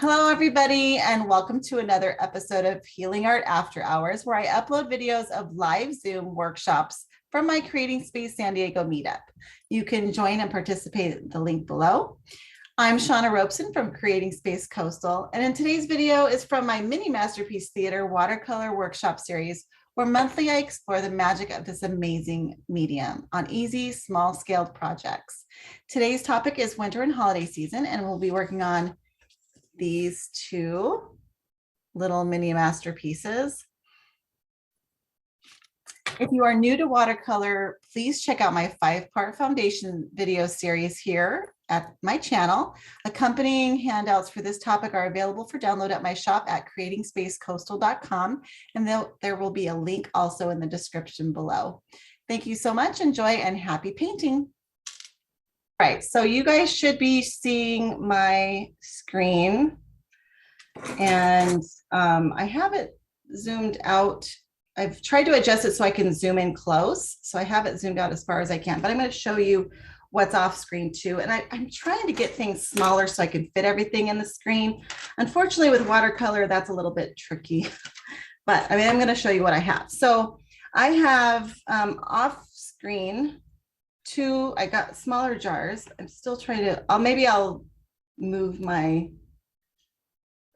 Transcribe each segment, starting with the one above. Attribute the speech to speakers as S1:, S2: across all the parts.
S1: Hello, everybody, and welcome to another episode of Healing Art After Hours, where I upload videos of live Zoom workshops from my Creating Space San Diego meetup. You can join and participate at the link below. I'm Shauna Robeson from Creating Space Coastal, and in today's video is from my Mini Masterpiece Theater Watercolor Workshop Series, where monthly I explore the magic of this amazing medium on easy, small-scaled projects. Today's topic is winter and holiday season, and we'll be working on these two little mini masterpieces. If you are new to watercolor, please check out my 5-part foundation video series here at my channel. Accompanying handouts for this topic are available for download at my shop at creatingspacecoastal.com, and there will be a link also in the description below. Thank you so much. Enjoy and happy painting. Right, so you guys should be seeing my screen, and I have it zoomed out. I've tried to adjust it so I can zoom in close, so I have it zoomed out as far as I can, but I'm going to show you what's off screen too. And I'm trying to get things smaller so I can fit everything in the screen. Unfortunately, with watercolor, that's a little bit tricky, but I mean, I'm going to show you what I have. So I have off screen I got smaller jars. I'm still trying to, maybe I'll move my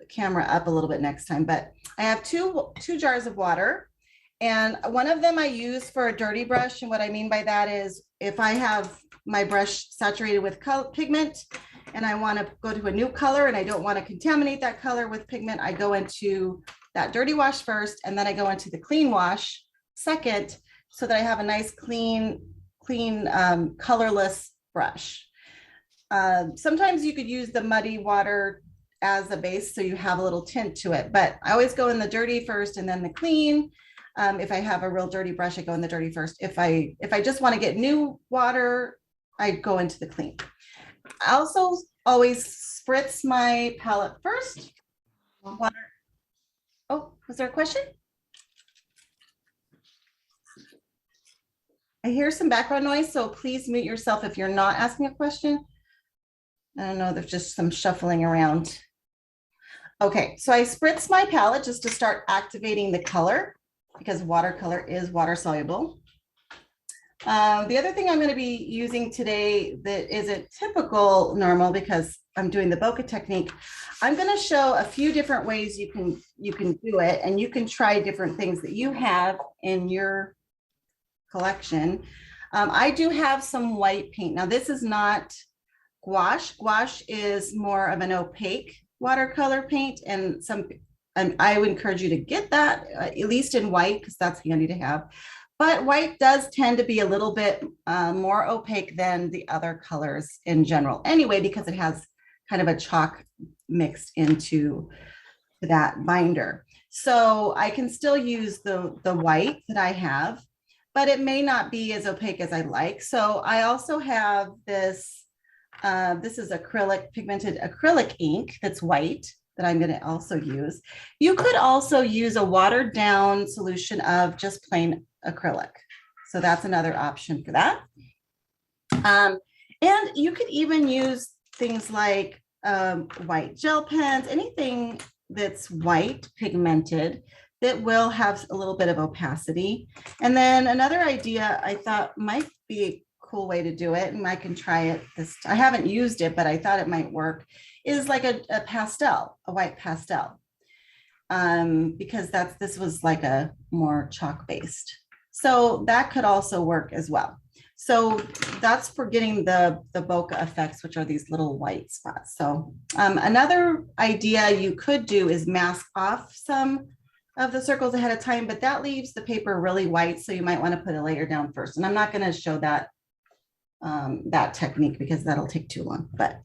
S1: camera up a little bit next time, but I have two jars of water, and one of them I use for a dirty brush. And what I mean by that is if I have my brush saturated with pigment and I want to go to a new color and I don't want to contaminate that color with pigment, I go into that dirty wash first, and then I go into the clean wash second, so that I have a nice clean colorless brush. Sometimes you could use the muddy water as a base so you have a little tint to it, but I always go in the dirty first and then the clean. If I have a real dirty brush, I go in the dirty first. If I just want to get new water, I go into the clean. I also always spritz my palette first. Water. Oh, was there a question? I hear some background noise, so please mute yourself if you're not asking a question. I don't know, there's just some shuffling around. Okay, so I spritz my palette just to start activating the color, because watercolor is water soluble. The other thing I'm going to be using today that isn't normal, because I'm doing the Bokeh technique, I'm going to show a few different ways you can do it, and you can try different things that you have in your collection. I do have some white paint. Now, this is not gouache. Gouache is more of an opaque watercolor paint, and I would encourage you to get that at least in white, because that's handy to have. But white does tend to be a little bit more opaque than the other colors in general anyway, because it has kind of a chalk mixed into that binder. So I can still use the white that I have, but it may not be as opaque as I like. So I also have this, this is pigmented acrylic ink that's white that I'm going to also use. You could also use a watered down solution of just plain acrylic. So that's another option for that. And you could even use things like white gel pens, anything that's white pigmented that will have a little bit of opacity. And then another idea I thought might be a cool way to do it, and I can try it I haven't used it, but I thought it might work, is like a white pastel, because this was like a more chalk based. So that could also work as well. So that's for getting the bokeh effects, which are these little white spots. So another idea you could do is mask off some of the circles ahead of time, but that leaves the paper really white, so you might want to put a layer down first. And I'm not going to show that that technique because that'll take too long. But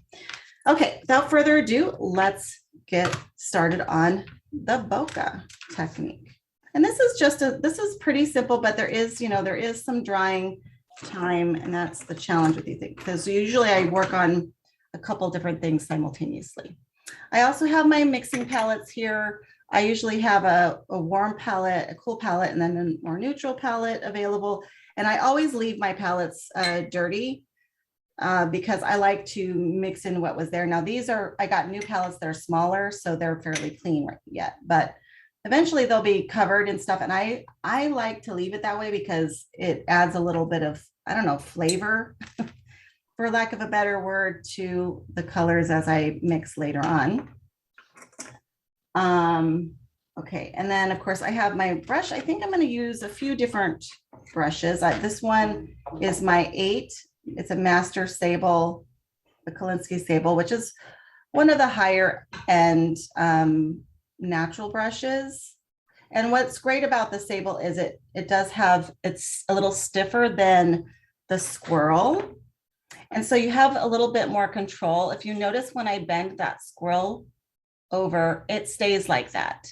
S1: okay, without further ado, let's get started on the bokeh technique. And this is pretty simple, but there is some drying time, and that's the challenge with these things, because usually I work on a couple different things simultaneously. I also have my mixing palettes here. I usually have a warm palette, a cool palette, and then a more neutral palette available. And I always leave my palettes dirty because I like to mix in what was there. Now I got new palettes that are smaller, so they're fairly clean right yet, but eventually they'll be covered and stuff. And I like to leave it that way because it adds a little bit of, I don't know, flavor, for lack of a better word, to the colors as I mix later on. Okay, and then of course I have my brush. I think I'm going to use a few different brushes. This one is my 8. It's a Master Sable, the Kolinsky Sable, which is one of the higher end natural brushes. And what's great about the Sable is it's a little stiffer than the Squirrel. And so you have a little bit more control. If you notice when I bend that Squirrel over, it stays like that.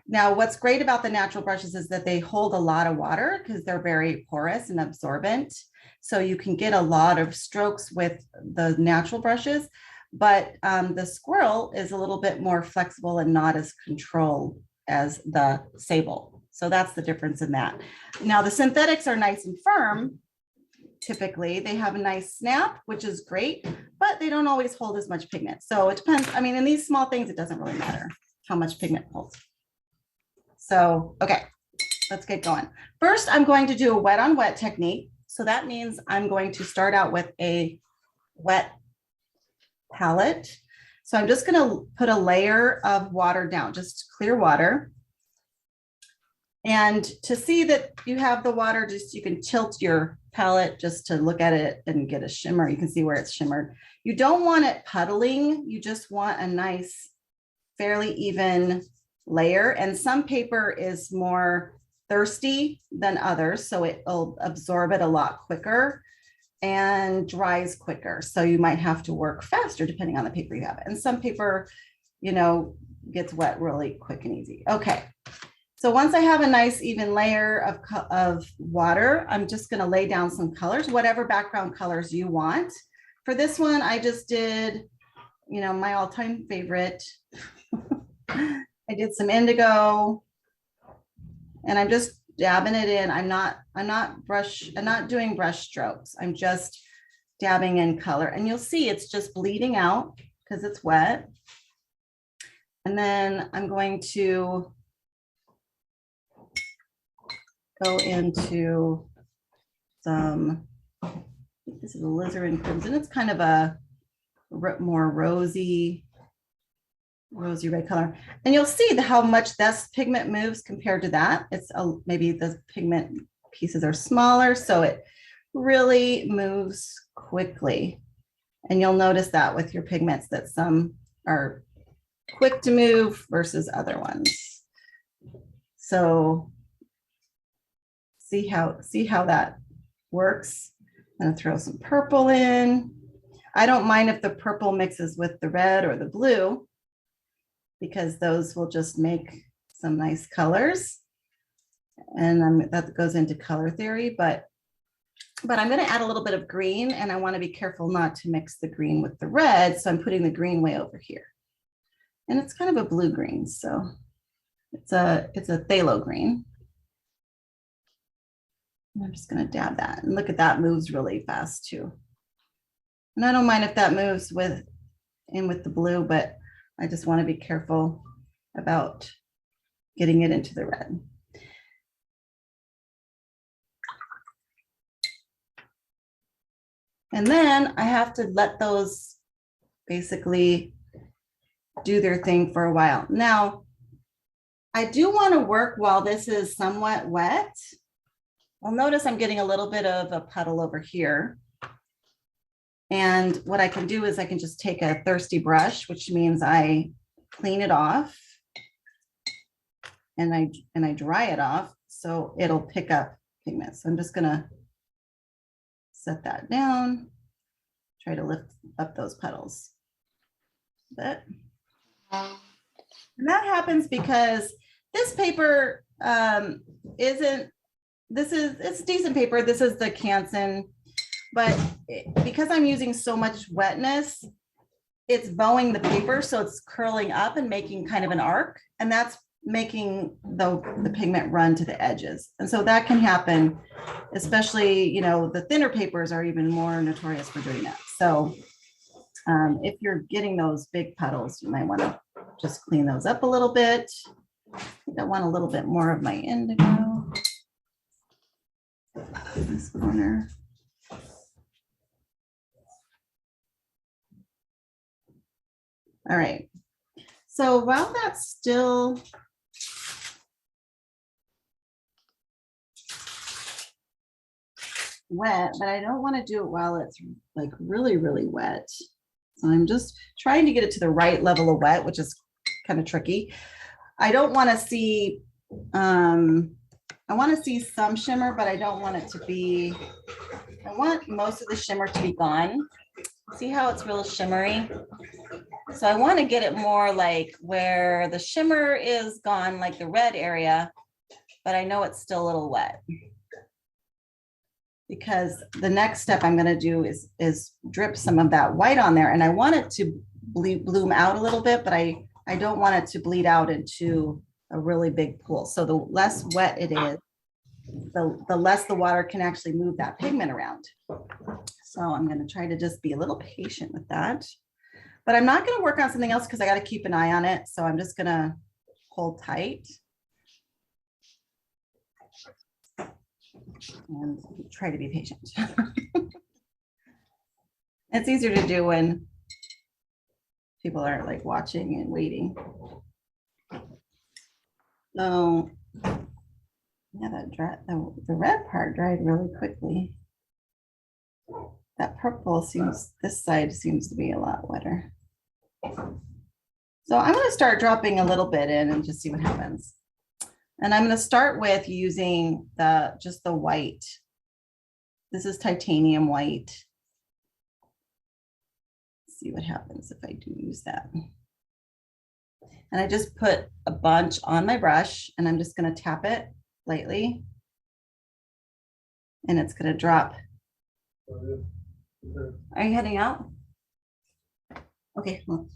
S1: Now, what's great about the natural brushes is that they hold a lot of water because they're very porous and absorbent. So you can get a lot of strokes with the natural brushes, but the Squirrel is a little bit more flexible and not as controlled as the Sable. So that's the difference in that. Now, the synthetics are nice and firm. Typically, they have a nice snap, which is great, but they don't always hold as much pigment. So it depends. I mean, in these small things, it doesn't really matter how much pigment holds. So, okay, let's get going. First, I'm going to do a wet on wet technique. So that means I'm going to start out with a wet palette. So I'm just going to put a layer of water down, just clear water. And to see that you have the water, you can tilt your palette just to look at it and get a shimmer. You can see where it's shimmered. You don't want it puddling. You just want a nice, fairly even layer. And some paper is more thirsty than others, so it'll absorb it a lot quicker and dries quicker. So you might have to work faster depending on the paper you have. And some paper, gets wet really quick and easy. Okay. So once I have a nice even layer of water, I'm just going to lay down some colors, whatever background colors you want. For this one, I just did, my all-time favorite. I did some indigo, and I'm just dabbing it in. I'm not doing brush strokes. I'm just dabbing in color, and you'll see it's just bleeding out because it's wet. And then I'm going to go into some, I think this is a alizarin crimson. It's kind of a more rosy red color. And you'll see how much this pigment moves compared to that. It's maybe the pigment pieces are smaller, so it really moves quickly. And you'll notice that with your pigments that some are quick to move versus other ones. So see how that works. I'm gonna throw some purple in. I don't mind if the purple mixes with the red or the blue, because those will just make some nice colors. And that goes into color theory, but I'm going to add a little bit of green, and I want to be careful not to mix the green with the red. So I'm putting the green way over here. And it's kind of a blue green, so it's a phthalo green. And I'm just going to dab that, and look at that, moves really fast too. And I don't mind if that moves with the blue, but I just want to be careful about getting it into the red. And then I have to let those basically do their thing for a while. Now, I do want to work while this is somewhat wet. I'll notice I'm getting a little bit of a puddle over here. And what I can do is I can just take a thirsty brush, which means I clean it off and I dry it off so it'll pick up pigment. So I'm just gonna set that down, try to lift up those puddles a bit. And that happens because this paper it's decent paper. This is the Canson. But because I'm using so much wetness, it's bowing the paper, so it's curling up and making kind of an arc, and that's making the pigment run to the edges. And so that can happen, especially, the thinner papers are even more notorious for doing that. So if you're getting those big puddles, you might want to just clean those up a little bit. I think I want a little bit more of my indigo. This corner. All right. So while that's still wet, but I don't want to do it while it's like really, really wet. So I'm just trying to get it to the right level of wet, which is kind of tricky. I don't want to see, I want to see some shimmer, but I don't want it to be, I want most of the shimmer to be gone. See how it's real shimmery? So I want to get it more like where the shimmer is gone, like the red area, but I know it's still a little wet. Because the next step I'm going to do is drip some of that white on there, and I want it to bloom out a little bit, but I don't want it to bleed out into a really big pool. So the less wet it is, the less the water can actually move that pigment around. So I'm going to try to just be a little patient with that, but I'm not going to work on something else because I got to keep an eye on it. So I'm just going to hold tight and try to be patient. It's easier to do when people aren't like watching and waiting. So yeah, the red part dried really quickly. That purple seems, this side seems to be a lot wetter. So I'm going to start dropping a little bit in and just see what happens. And I'm going to start with using just the white. This is titanium white. Let's see what happens if I do use that. And I just put a bunch on my brush, and I'm just going to tap it lightly. And it's going to drop. Are you heading out? Okay, well,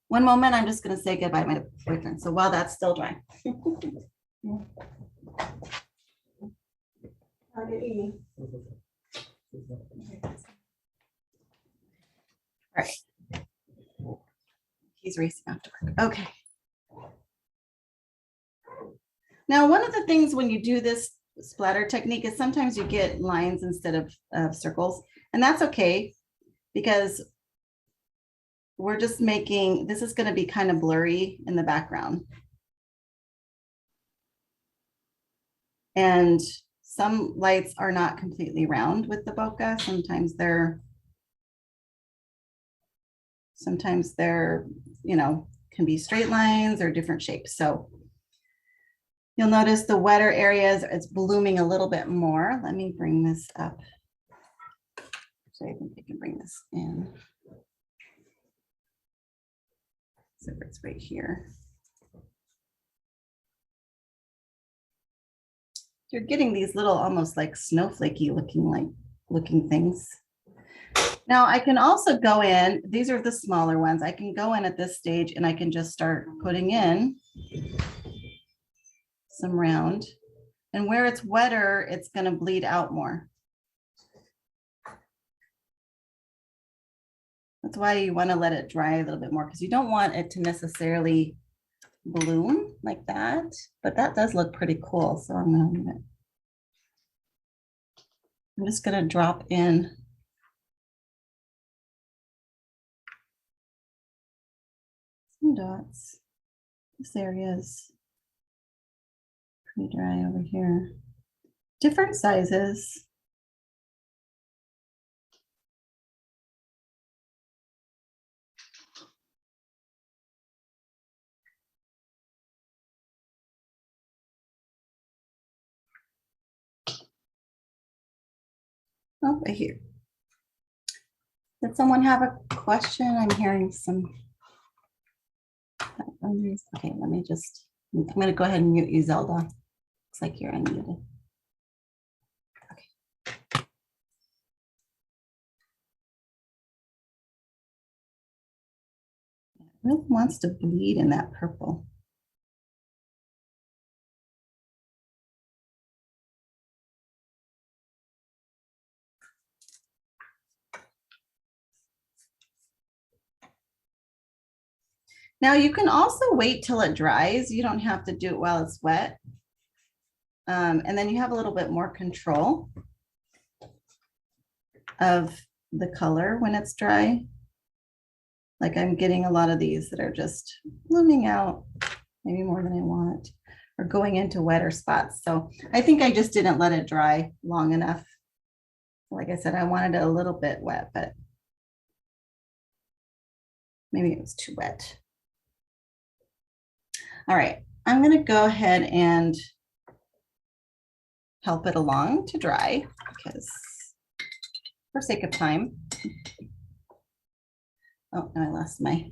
S1: one moment. I'm just going to say goodbye to my boyfriend. So while that's still drying. All right. He's racing off to work. Okay. Now, one of the things when you do this splatter technique is sometimes you get lines instead of circles, and that's okay because we're just making, this is going to be kind of blurry in the background. And some lights are not completely round with the bokeh. Sometimes they're, you know, can be straight lines or different shapes. So you'll notice the wetter areas, it's blooming a little bit more. Let me bring this up. So I think I can bring this in. So it's right here. You're getting these little almost like snowflakey looking things. Now I can also go in, these are the smaller ones. I can go in at this stage and I can just start putting in some round, and where it's wetter, it's going to bleed out more. That's why you want to let it dry a little bit more, because you don't want it to necessarily bloom like that, but that does look pretty cool. So I'm just going to drop in some dots. This area is pretty dry over here. Different sizes. Oh, right here. Did someone have a question? I'm hearing some. Okay, let me just, I'm going to go ahead and mute you, Zelda. Looks like you're unmuted. Okay. It really wants to bleed in that purple. Now you can also wait till it dries. You don't have to do it while it's wet. And then you have a little bit more control of the color when it's dry. Like I'm getting a lot of these that are just blooming out, maybe more than I want, or going into wetter spots. So I think I just didn't let it dry long enough. Like I said, I wanted it a little bit wet, but maybe it was too wet. All right, I'm gonna go ahead and help it along to dry because for sake of time. Oh, no, I lost my,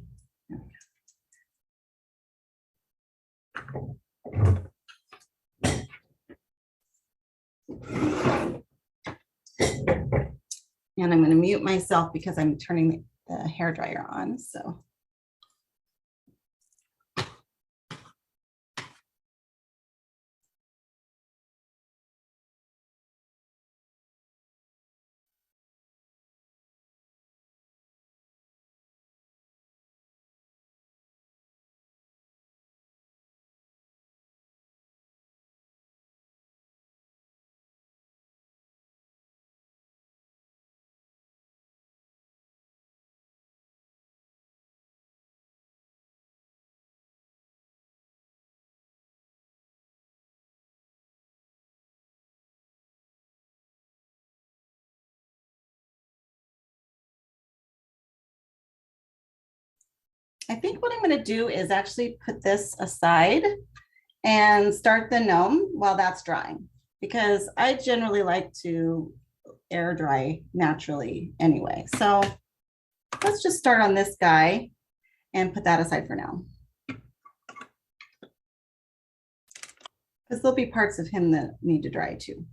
S1: and I'm going to mute myself because I'm turning the hair dryer on. So I think what I'm going to do is actually put this aside and start the gnome while that's drying, because I generally like to air dry naturally anyway. So let's just start on this guy and put that aside for now, because there'll be parts of him that need to dry too.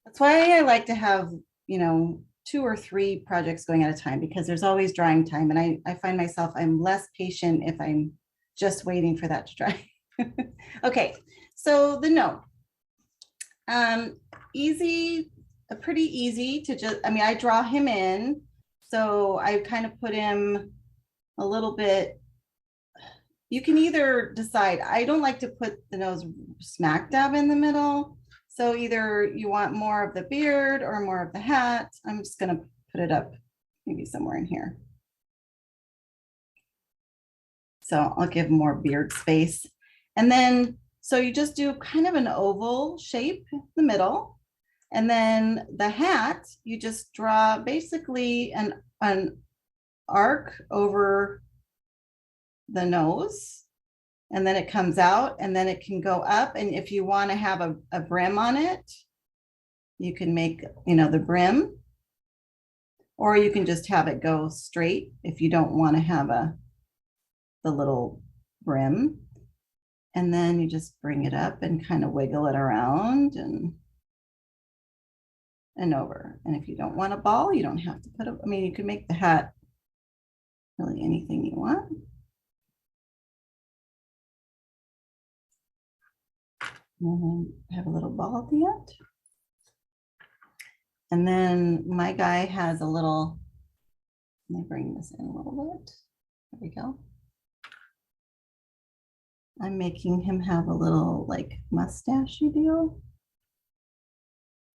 S1: That's why I like to have, you know, 2 or 3 projects going at a time, because there's always drying time. And I find myself, I'm less patient if I'm just waiting for that to dry. Okay, so the gnome. Easy, pretty easy to just, I mean, I draw him in. So I kind of put him a little bit. You can either decide, I don't like to put the nose smack dab in the middle. So either you want more of the beard or more of the hat. I'm just going to put it up maybe somewhere in here. So I'll give more beard space. And then, so you just do kind of an oval shape in the middle. And then the hat, you just draw basically an arc over the nose. And then it comes out, and then it can go up. And if you want to have a brim on it, you can make, you know, the brim, or you can just have it go straight if you don't want to have the little brim. And then you just bring it up and kind of wiggle it around and over. And if you don't want a ball, you don't have to put it. I mean, you can make the hat really anything you want. And then have a little ball at the end. And then my guy has a little, let me bring this in a little bit. There we go. I'm making him have a little like mustache-y deal.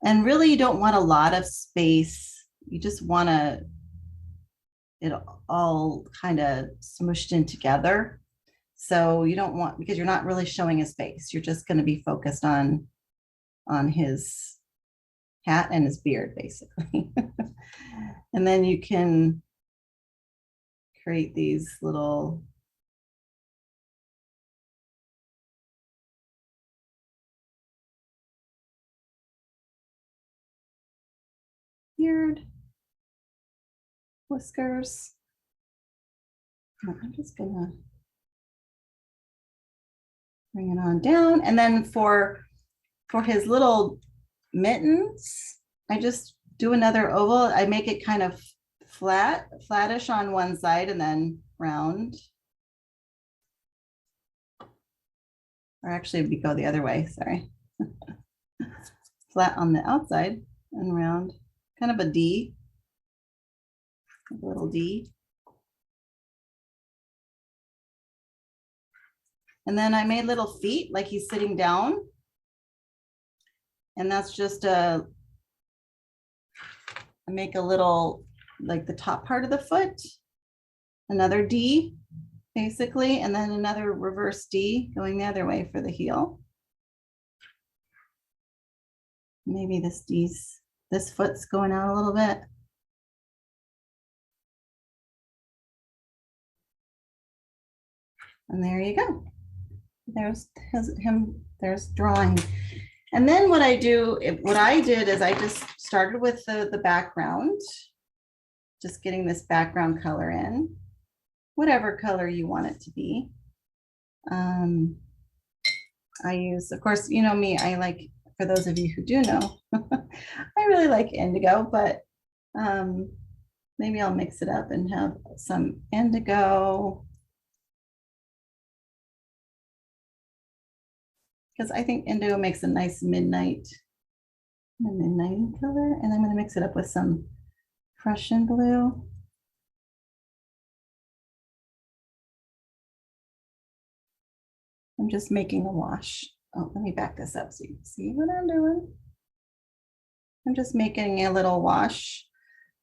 S1: And really you don't want a lot of space. You just want it all kind of smooshed in together. So you don't want, because you're not really showing his face. You're just going to be focused on his hat and his beard, basically. And then you can create these little beard whiskers. I'm just gonna bring it on down. And then for his little mittens, I just do another oval. I make it kind of flattish on one side and then round. Or actually we go the other way, sorry. Flat on the outside and round, kind of a D, a little D. And then I made little feet like he's sitting down. And that's just I make a little, like the top part of the foot, another D basically, and then another reverse D going the other way for the heel. Maybe this foot's going out a little bit. And there you go. There's him, there's drawing. And then what I did is I just started with the background, just getting this background color in, whatever color you want it to be. I use, of course, you know me, I like, for those of you who do know, I really like indigo, but maybe I'll mix it up and have some indigo. Because I think indigo makes a nice midnight color. And I'm going to mix it up with some Prussian blue. I'm just making a wash. Oh, let me back this up so you can see what I'm doing. I'm just making a little wash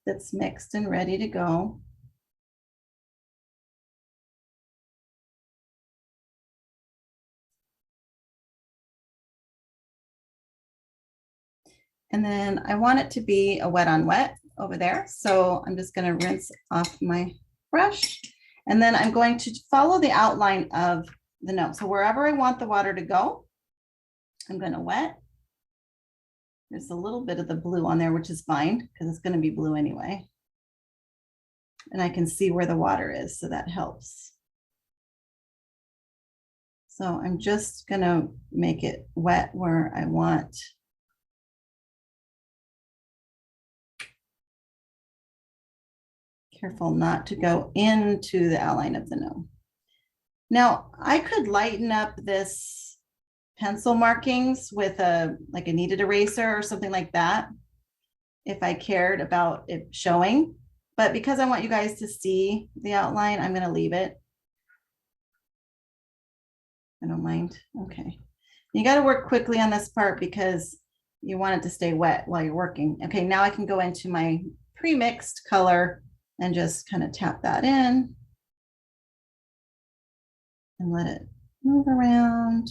S1: that's mixed and ready to go. And then I want it to be a wet on wet over there. So I'm just going to rinse off my brush. And then I'm going to follow the outline of the gnome. So wherever I want the water to go, I'm going to wet. There's a little bit of the blue on there, which is fine because it's going to be blue anyway. And I can see where the water is, so that helps. So I'm just going to make it wet where I want. Careful not to go into the outline of the gnome. Now I could lighten up this pencil markings with like a kneaded eraser or something like that if I cared about it showing. But because I want you guys to see the outline, I'm going to leave it. I don't mind. Okay. You got to work quickly on this part because you want it to stay wet while you're working. Okay, now I can go into my pre-mixed color and just kind of tap that in and let it move around.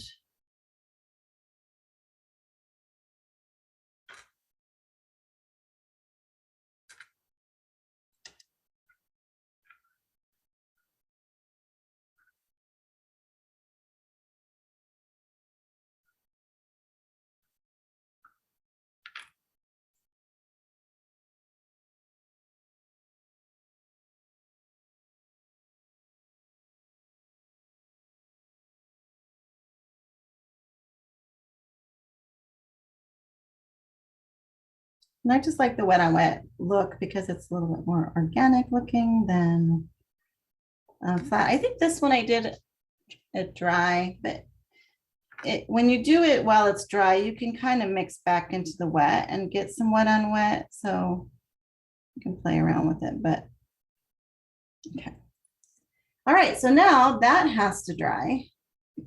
S1: And I just like the wet on wet look because it's a little bit more organic looking than flat. I think this one I did it dry, but when you do it while it's dry, you can kind of mix back into the wet and get some wet on wet. So you can play around with it, but okay. All right, so now that has to dry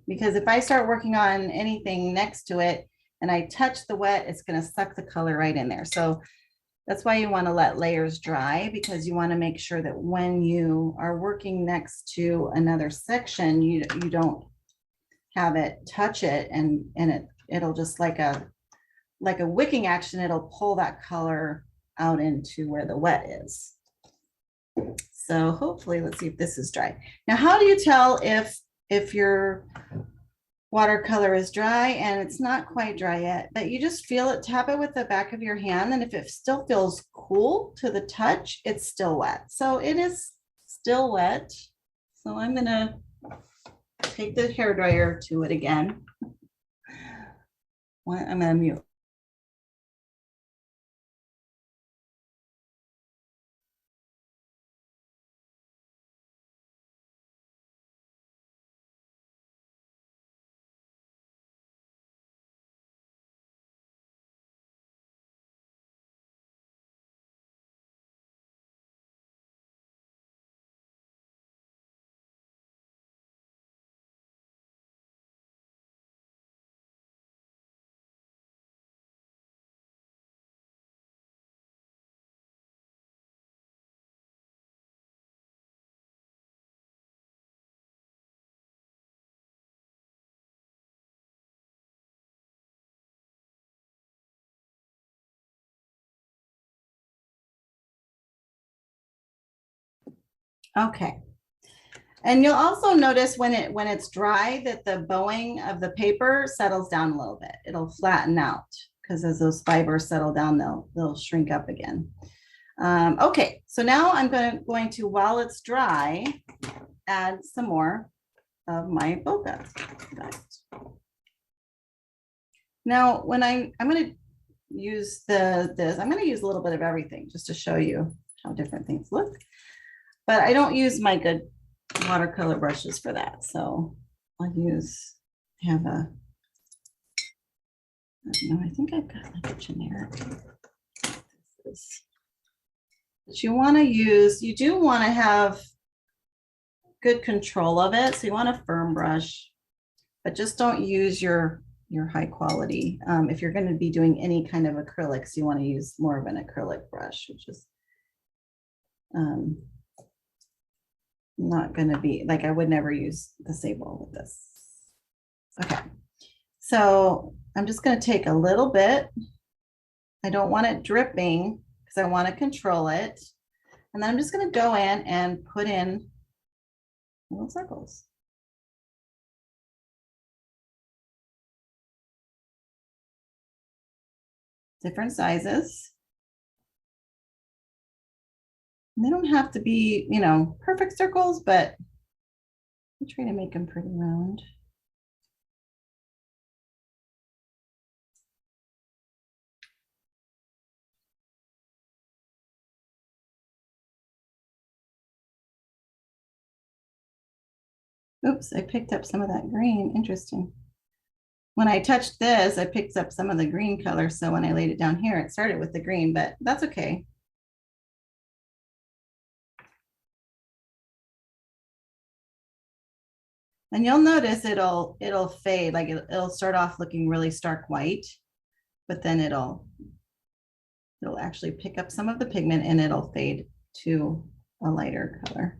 S1: because if I start working on anything next to it and I touch the wet, it's going to suck the color right in there. So that's why you want to let layers dry because you want to make sure that when you are working next to another section, you don't have it touch it and it'll just like a wicking action, it'll pull that color out into where the wet is. So hopefully, let's see if this is dry. Now, how do you tell if your watercolor is dry and it's not quite dry yet, but you just feel it, tap it with the back of your hand. And if it still feels cool to the touch, it's still wet. So it is still wet. So I'm gonna take the hairdryer to it again. I'm gonna mute. Okay. And you'll also notice when it's dry that the bowing of the paper settles down a little bit. It'll flatten out because as those fibers settle down, they'll shrink up again. Okay, so now I'm going to, while it's dry, add some more of my bokeh. Now, when I'm going to use I'm going to use a little bit of everything just to show you how different things look. But I don't use my good watercolor brushes for that. So I'll have a, I don't know, I think I've got like a generic. But you want to you do want to have good control of it. So you want a firm brush, but just don't use your high quality. If you're going to be doing any kind of acrylics, you want to use more of an acrylic brush, which is not going to be like, I would never use the sable with this. Okay, so I'm just going to take a little bit. I don't want it dripping because I want to control it. And then I'm just going to go in and put in little circles. Different sizes. And they don't have to be, you know, perfect circles, but I'm trying to make them pretty round. Oops, I picked up some of that green. Interesting. When I touched this, I picked up some of the green color. So when I laid it down here, it started with the green, but that's okay. And you'll notice it'll fade, like it'll start off looking really stark white, but then it'll actually pick up some of the pigment and it'll fade to a lighter color.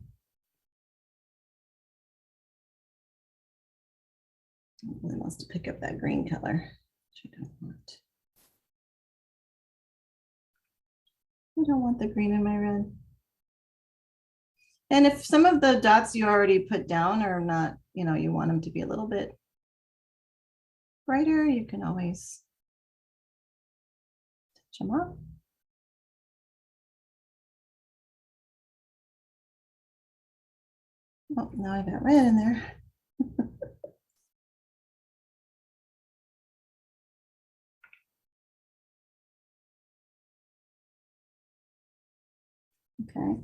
S1: It really wants to pick up that green color, which I don't want. I don't want the green in my red. And if some of the dots you already put down are not, you know, you want them to be a little bit brighter, you can always touch them up. Oh, now I got red in there. Okay.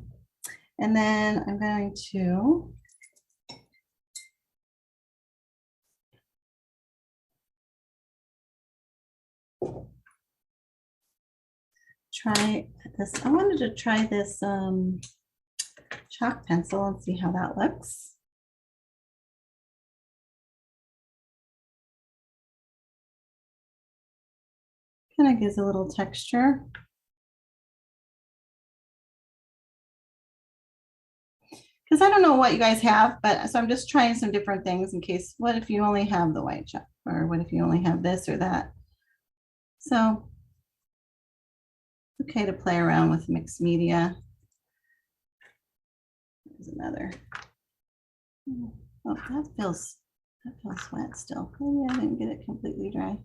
S1: And then I'm going to try this. I wanted to try this chalk pencil and see how that looks. Kind of gives a little texture. Because I don't know what you guys have, but so I'm just trying some different things in case, what if you only have the white chalk, or what if you only have this or that? So okay to play around with mixed media. There's another. Oh, that feels wet still. Maybe I didn't get it completely dry.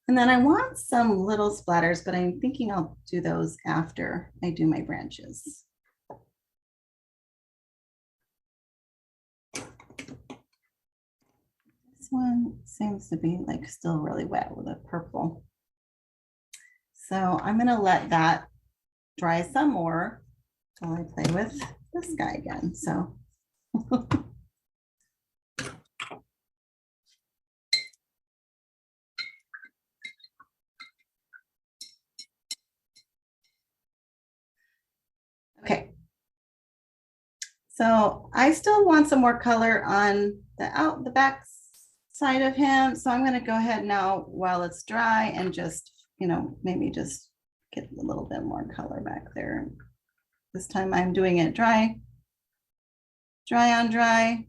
S1: And then I want some little splatters, but I'm thinking I'll do those after I do my branches. This one seems to be like still really wet with a purple. So I'm going to let that dry some more while I play with this guy again. So okay. So I still want some more color on the back side of him. So I'm going to go ahead now while it's dry and just, you know, maybe just get a little bit more color back there. This time I'm doing it dry on dry.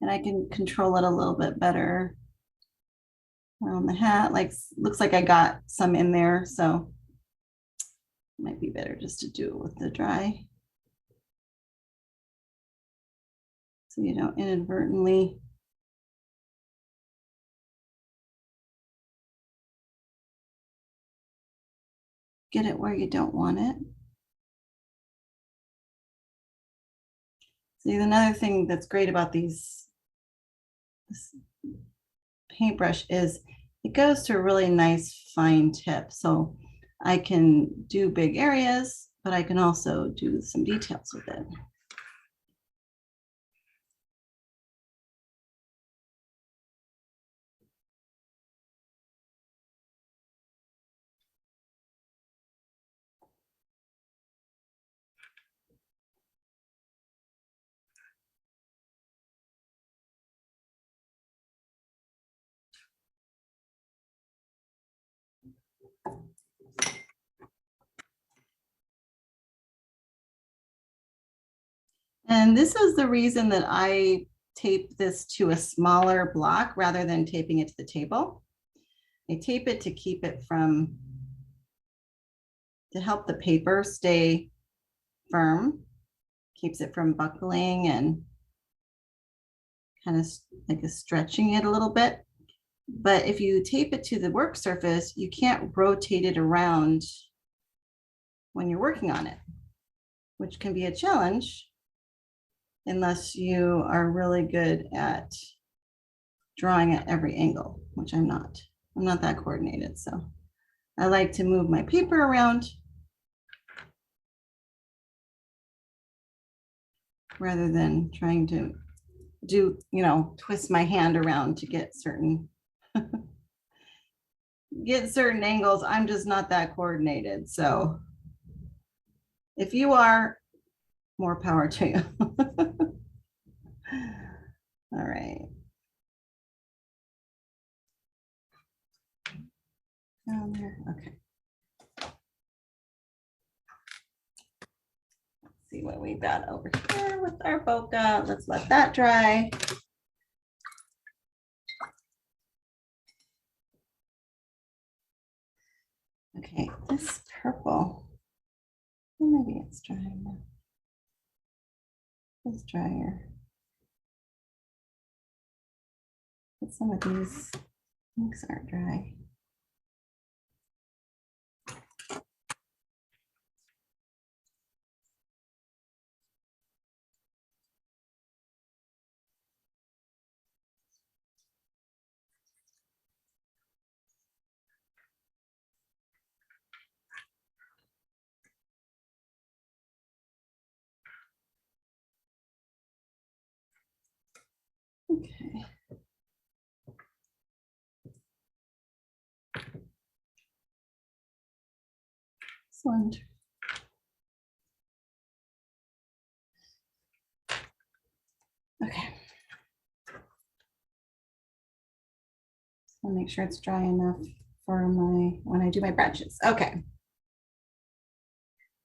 S1: And I can control it a little bit better around the hat. Like, looks like I got some in there, so it might be better just to do it with the dry, so you don't inadvertently get it where you don't want it. See, another thing that's great about this paintbrush is it goes to a really nice fine tip. So I can do big areas, but I can also do some details with it. And this is the reason that I tape this to a smaller block rather than taping it to the table. I tape it to keep it from, to help the paper stay firm, keeps it from buckling and kind of like a stretching it a little bit. But if you tape it to the work surface, you can't rotate it around when you're working on it, which can be a challenge unless you are really good at drawing at every angle, which I'm not. I'm not that coordinated. So I like to move my paper around rather than trying to do, you know, twist my hand around to get certain angles. I'm just not that coordinated. So if you are, more power to you. All right. Down there. Okay. Let's see what we've got over here with our bokeh. Let's let that dry. Okay, this purple. Well, maybe it's drying now. It's drier. But some of these inks aren't dry. Okay. This one. Okay. So make sure it's dry enough for my, when I do my branches. Okay.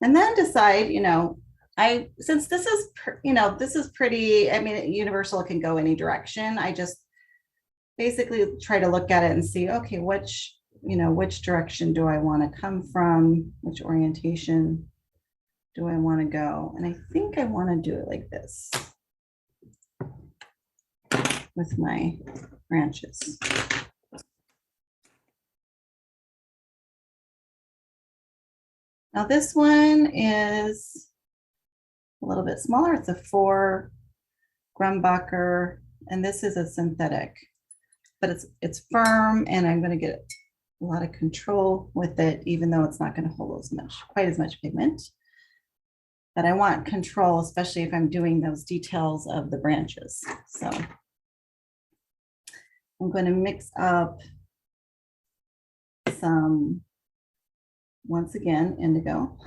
S1: And then decide, you know, since this is, you know, this is pretty, I mean, universal, can go any direction. I just basically try to look at it and see, okay, which, you know, which direction do I want to come from? Which orientation do I want to go? And I think I want to do it like this with my branches. Now this one is a little bit smaller. It's a 4 Grumbacher, and this is a synthetic, but it's firm, and I'm going to get a lot of control with it, even though it's not going to hold quite as much pigment. But I want control, especially if I'm doing those details of the branches. So I'm going to mix up some, once again, indigo.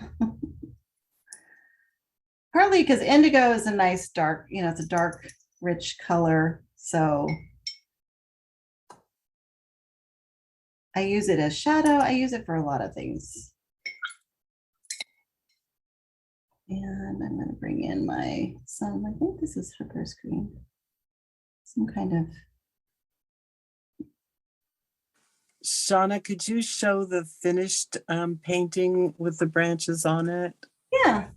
S1: Partly because indigo is a nice dark, you know, it's a dark, rich color. So I use it as shadow. I use it for a lot of things. And I'm going to bring in I think this is Hooker's green. Some kind of,
S2: Shauna, could you show the finished painting with the branches on it?
S1: Yeah.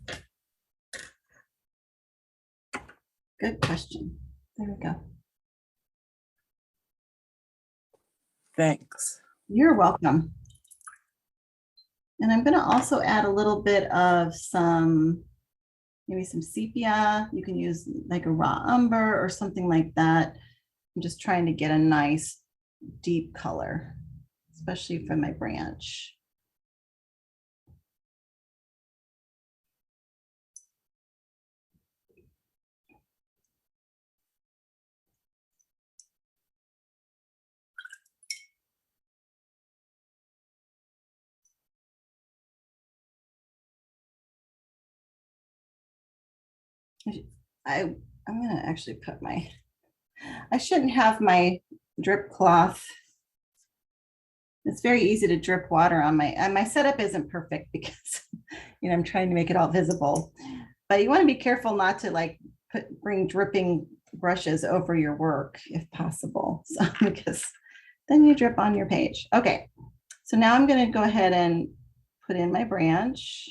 S1: Good question. There we go.
S2: Thanks.
S1: You're welcome. And I'm going to also add a little bit of maybe some sepia. You can use like a raw umber or something like that. I'm just trying to get a nice deep color, especially for my branch. I'm going to actually put I shouldn't have my drip cloth. It's very easy to drip water on my setup isn't perfect because, I'm trying to make it all visible, but you want to be careful not to like bring dripping brushes over your work if possible. So, because then you drip on your page. Okay. So now I'm going to go ahead and put in my branch.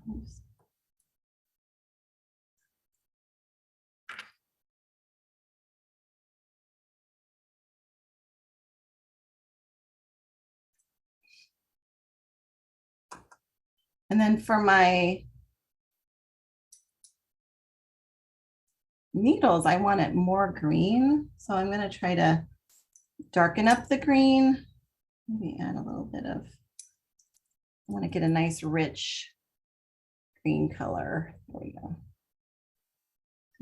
S1: Oops. And then for my needles, I want it more green. So I'm going to try to darken up the green. Maybe add a little bit of, I want to get a nice rich green color. There we go.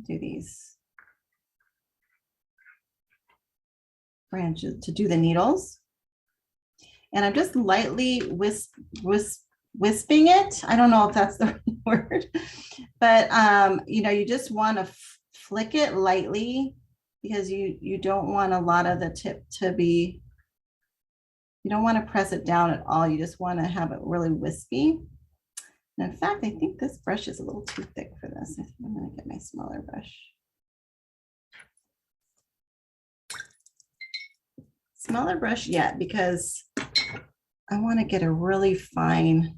S1: Do these branches to do the needles. And I'm just lightly wisping it. I don't know if that's the word, but you just want to flick it lightly because you don't want a lot of the tip to be, you don't want to press it down at all. You just want to have it really wispy. And in fact, I think this brush is a little too thick for this. I think I'm going to get my smaller brush. Smaller brush yet, because I want to get a really fine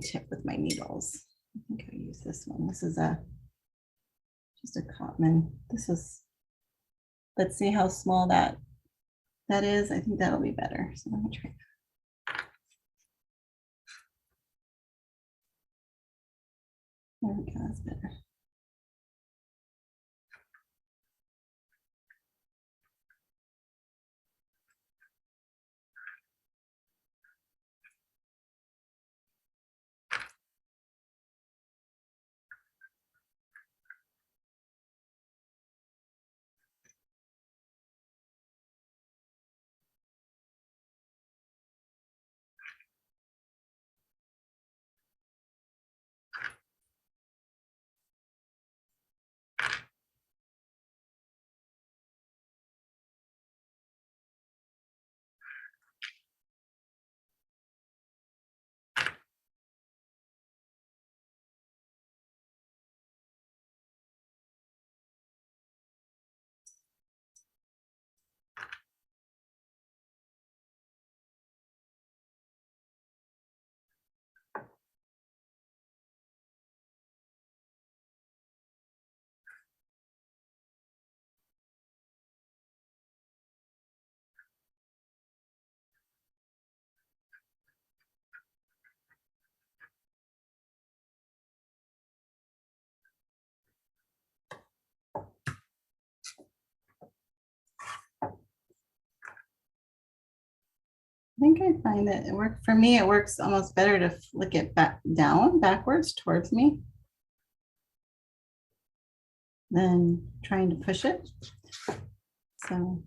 S1: tip with my needles. I think I use this one. This is just a common. Let's see how small that is. I think that'll be better. So let me try. There we go, that's better. I think I find that it works for me. It works almost better to flick it backwards towards me than trying to push it. So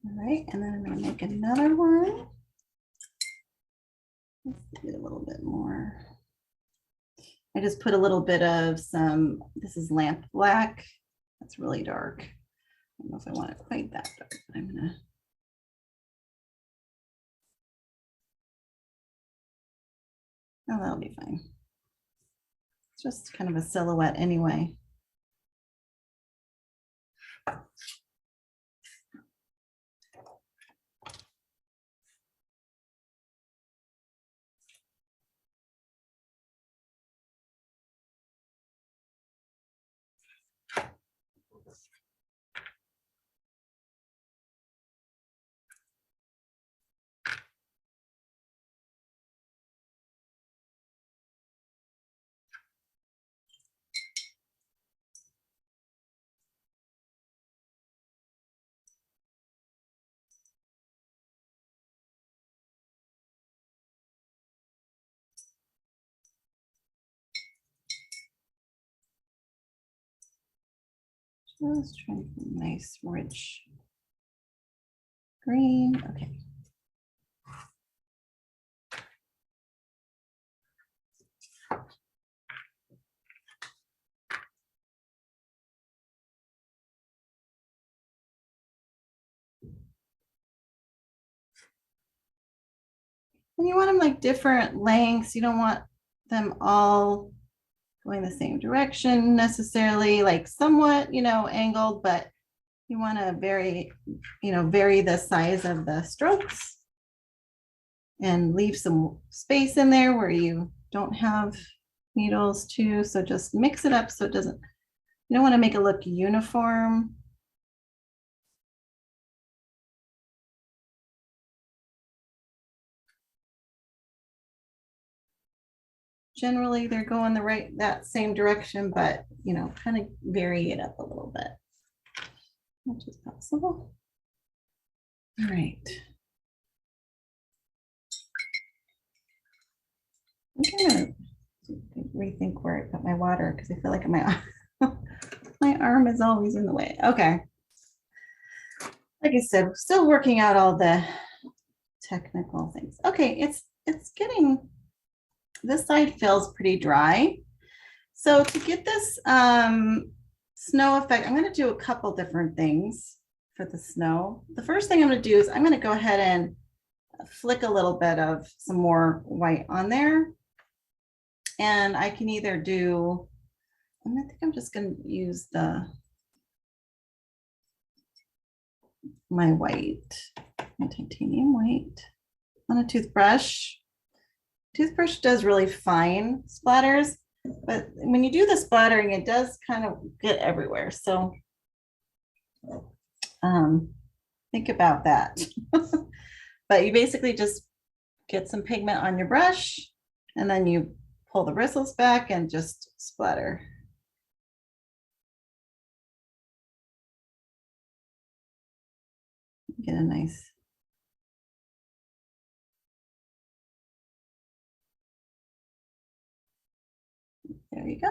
S1: All right, and then I'm going to make another one. Let's get a little bit more. I just put a little bit of some, this is lamp black. That's really dark. I don't know if I want it quite that dark, but I'm gonna. Oh, that'll be fine. It's just kind of a silhouette anyway. Just trying for a nice rich green. Okay. And you want them like different lengths. You don't want them all going the same direction necessarily, like somewhat, angled, but you want to vary the size of the strokes and leave some space in there where you don't have needles too. So just mix it up so it doesn't, you don't want to make it look uniform. Generally, they're going that same direction, but kind of vary it up a little bit, which is possible. All right. I'm gonna rethink where I put my water because I feel like my arm is always in the way. Okay. Like I said, still working out all the technical things. Okay, it's getting, this side feels pretty dry. So to get this snow effect, I'm going to do a couple different things for the snow. The first thing I'm going to do is I'm going to go ahead and flick a little bit of some more white on there. And I can either do, I think I'm just going to use my white, my titanium white on a toothbrush. Toothbrush does really fine splatters, but when you do the splattering, it does kind of get everywhere. So think about that. But you basically just get some pigment on your brush and then you pull the bristles back and just splatter. Get a nice. There you go.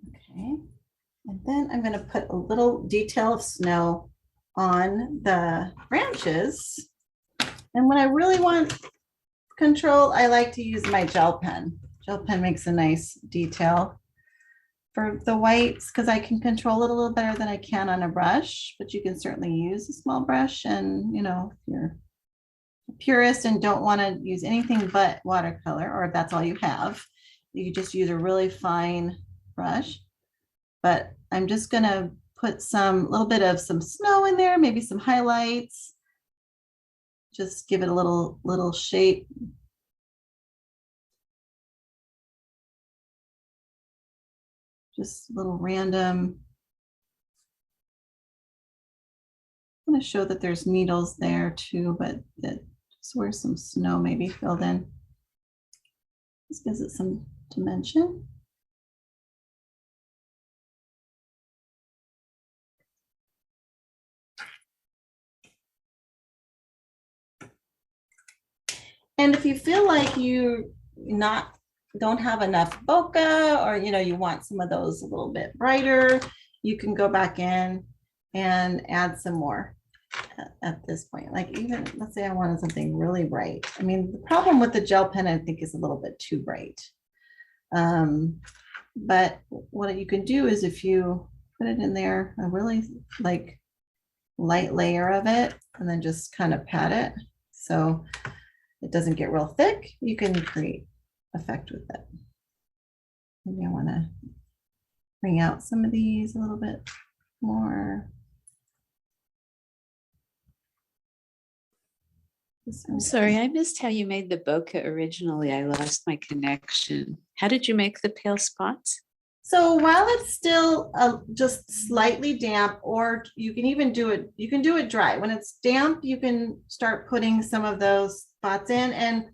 S1: Okay, and then I'm going to put a little detail of snow on the branches. And when I really want control, I like to use my gel pen. Gel pen makes a nice detail for the whites because I can control it a little better than I can on a brush, but you can certainly use a small brush. And, if you're a purist and don't want to use anything but watercolor, or if that's all you have, you can just use a really fine brush. But I'm just going to put some little bit of some snow in there, maybe some highlights. Just give it a little shape. Just a little random. I'm going to show that there's needles there too, but just where some snow maybe filled in. This gives it some dimension. And if you feel like you don't have enough bokeh, or you want some of those a little bit brighter, you can go back in and add some more at this point. Like, even let's say I wanted something really bright. I mean, the problem with the gel pen, I think, is a little bit too bright. But what you can do is, if you put it in there, a really like light layer of it, and then just kind of pat it so it doesn't get real thick, you can create effect with it. Maybe I want to bring out some of these a little bit more.
S3: I'm sorry, I missed how you made the bokeh originally. I lost my connection. How did you make the pale spots?
S1: So while it's still just slightly damp, or you can even do it dry. When it's damp, you can start putting some of those spots in, and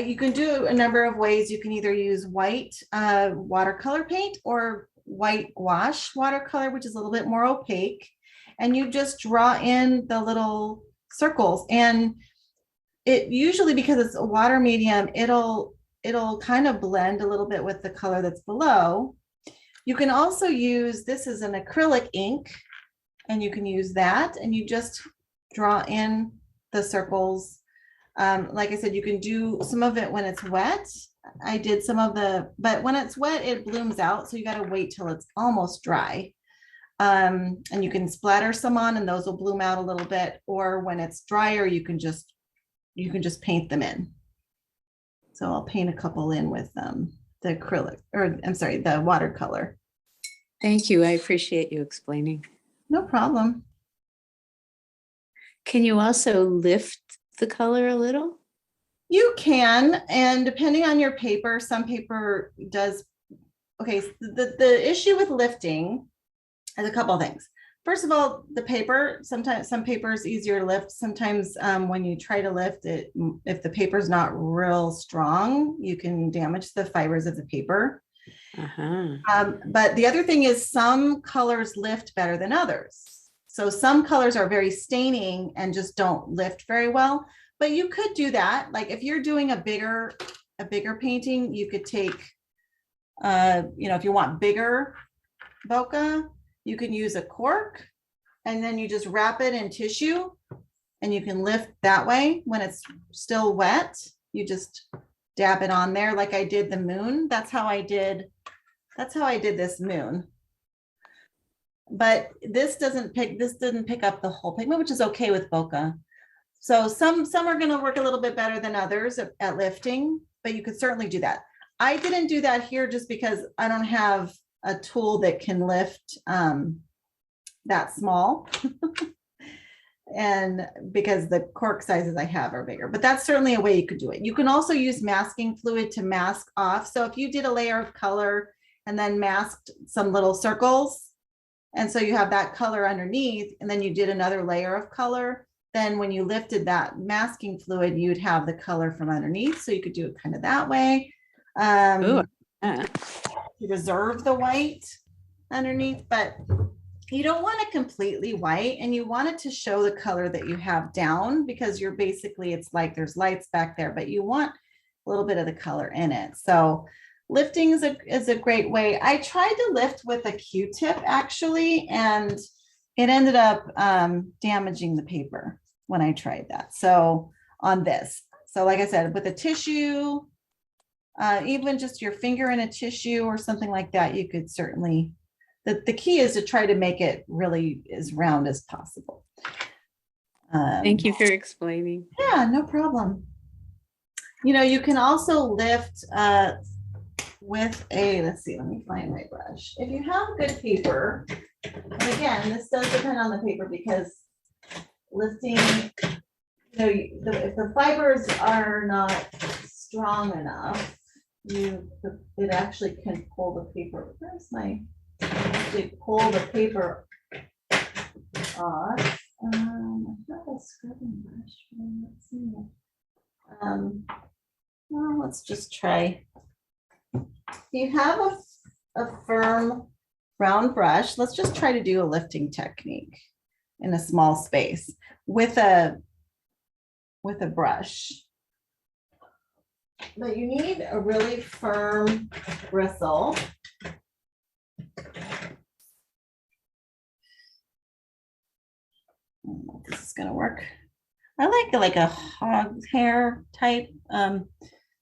S1: you can do a number of ways. You can either use white watercolor paint or white gouache watercolor, which is a little bit more opaque, and you just draw in the little circles. And it usually, because it's a water medium, it'll kind of blend a little bit with the color that's below. You can also use, this is an acrylic ink, and you can use that, and you just draw in the circles. Like I said, you can do some of it when it's wet. I did some of but when it's wet, it blooms out. So you got to wait till it's almost dry. And you can splatter some on, and those will bloom out a little bit. Or when it's drier, you can just paint them in. So I'll paint a couple in with the acrylic, or I'm sorry, the watercolor.
S3: Thank you. I appreciate you explaining.
S1: No problem.
S3: Can you also lift the color a little?
S1: You can, and depending on your paper, some paper does. Okay, the issue with lifting is a couple of things. First of all, the paper, sometimes some paper is easier to lift. Sometimes when you try to lift it, if the paper is not real strong, you can damage the fibers of the paper. But the other thing is, some colors lift better than others. So some colors are very staining and just don't lift very well. But you could do that. Like if you're doing a bigger painting, you could take, if you want bigger bokeh, you can use a cork, and then you just wrap it in tissue, and you can lift that way. When it's still wet, you just dab it on there, like I did the moon. That's how I did this moon. But this didn't pick up the whole pigment, which is okay with bokeh. So some are going to work a little bit better than others at lifting, but you could certainly do that. I didn't do that here just because I don't have a tool that can lift that small. And because the cork sizes I have are bigger, but that's certainly a way you could do it. You can also use masking fluid to mask off. So if you did a layer of color and then masked some little circles, and so you have that color underneath, and then you did another layer of color, then when you lifted that masking fluid, you'd have the color from underneath. So you could do it kind of that way.
S3: Ooh, yeah.
S1: To reserve the white underneath, but you don't want it completely white, and you want it to show the color that you have down, because you're basically, it's like there's lights back there, but you want a little bit of the color in it. So lifting is a great way. I tried to lift with a Q-tip actually, and it ended up damaging the paper when I tried that. So on this, so like I said, with a tissue, even just your finger in a tissue or something like that, you could certainly, the key is to try to make it really as round as possible.
S3: Thank you for explaining.
S1: Yeah, no problem. You can also lift with let's see, let me find my brush. If you have good paper, and again, this does depend on the paper, because lifting, if the fibers are not strong enough, it actually can pull the paper. Where's my, actually pull the paper off. I have a scrubbing brush. Let's see. Well, let's just try. If you have a firm round brush, let's just try to do a lifting technique in a small space with a brush. But you need a really firm bristle. I don't know if this is gonna work. I like a hog hair type.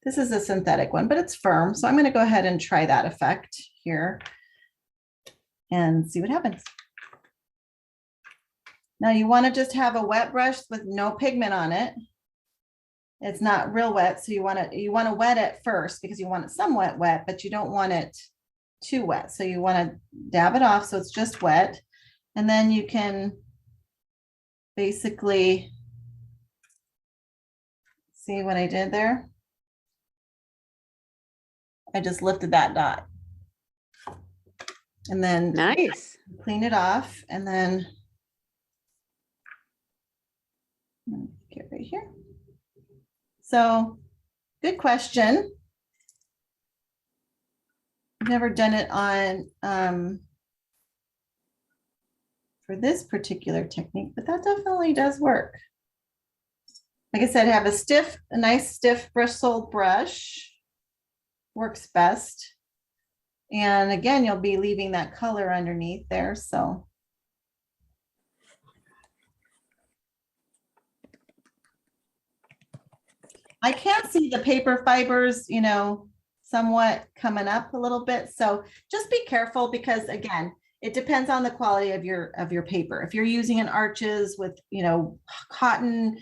S1: This is a synthetic one, but it's firm. So I'm gonna go ahead and try that effect here and see what happens. Now you want to just have a wet brush with no pigment on it. It's not real wet, so you want to wet it first because you want it somewhat wet, but you don't want it too wet. So you want to dab it off so it's just wet, and then you can basically see what I did there. I just lifted that dot, and then
S3: Nice.
S1: clean it off, and then get right here. So, good question. I've never done it on for this particular technique, but that definitely does work. Like I said, have a nice stiff bristled brush. Works best. And again, you'll be leaving that color underneath there. So I can see the paper fibers, you know, somewhat coming up a little bit. So just be careful because again, it depends on the quality of your paper. If you're using an arches with, you know, cotton,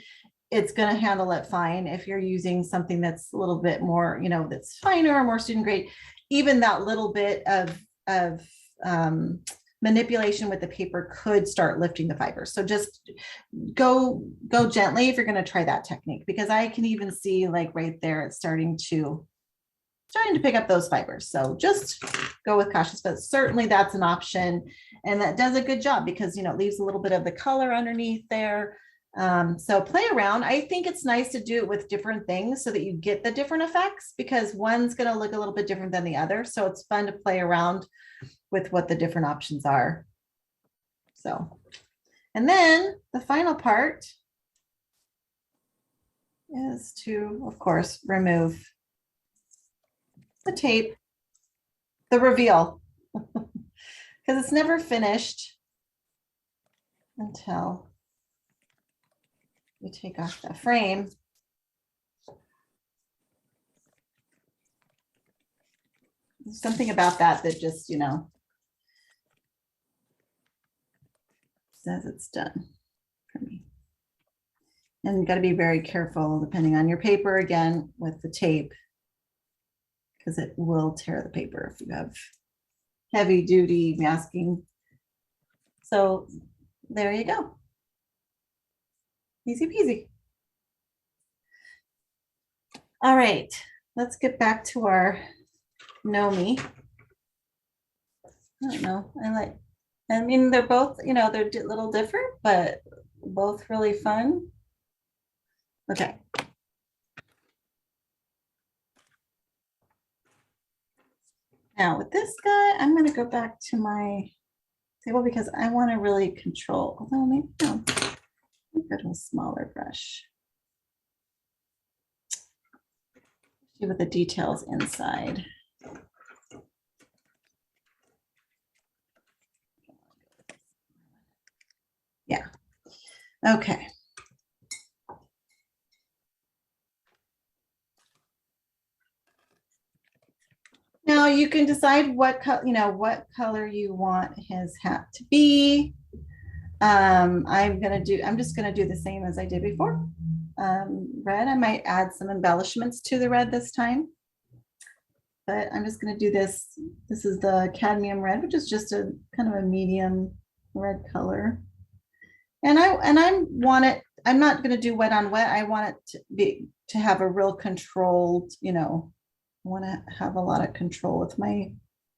S1: it's going to handle it fine. If you're using something that's a little bit more, you know, that's finer or more student grade, even that little bit of manipulation with the paper could start lifting the fibers. So just go gently if you're going to try that technique, because I can even see like right there, it's starting to pick up those fibers. So just go with cautious, but certainly that's an option. And that does a good job because, you know, it leaves a little bit of the color underneath there. So play around. I think it's nice to do it with different things so that you get the different effects, because one's going to look a little bit different than the other. So it's fun to play around with what the different options are. So, and then the final part is to, of course, remove the tape, the reveal, because it's never finished until you take off the frame. There's something about that that just, you know, says it's done for me. And you got to be very careful depending on your paper again with the tape, because it will tear the paper if you have heavy duty masking. So there you go. Easy peasy. All right, let's get back to our gnome. I don't know. I mean, they're both, you know, they're a little different, but both really fun. Okay. Now with this guy, I'm going to go back to my table because I want to really control, although maybe no, I'll go to a smaller brush. See with the details inside. Yeah. Okay. Now you can decide what what color you want his hat to be. I'm just gonna do the same as I did before. Red, I might add some embellishments to the red this time, but I'm just gonna do this. This is the Cadmium Red, which is just a kind of a medium red color. And I'm not gonna do wet on wet. I want it to have a real controlled, you know, I want to have a lot of control with my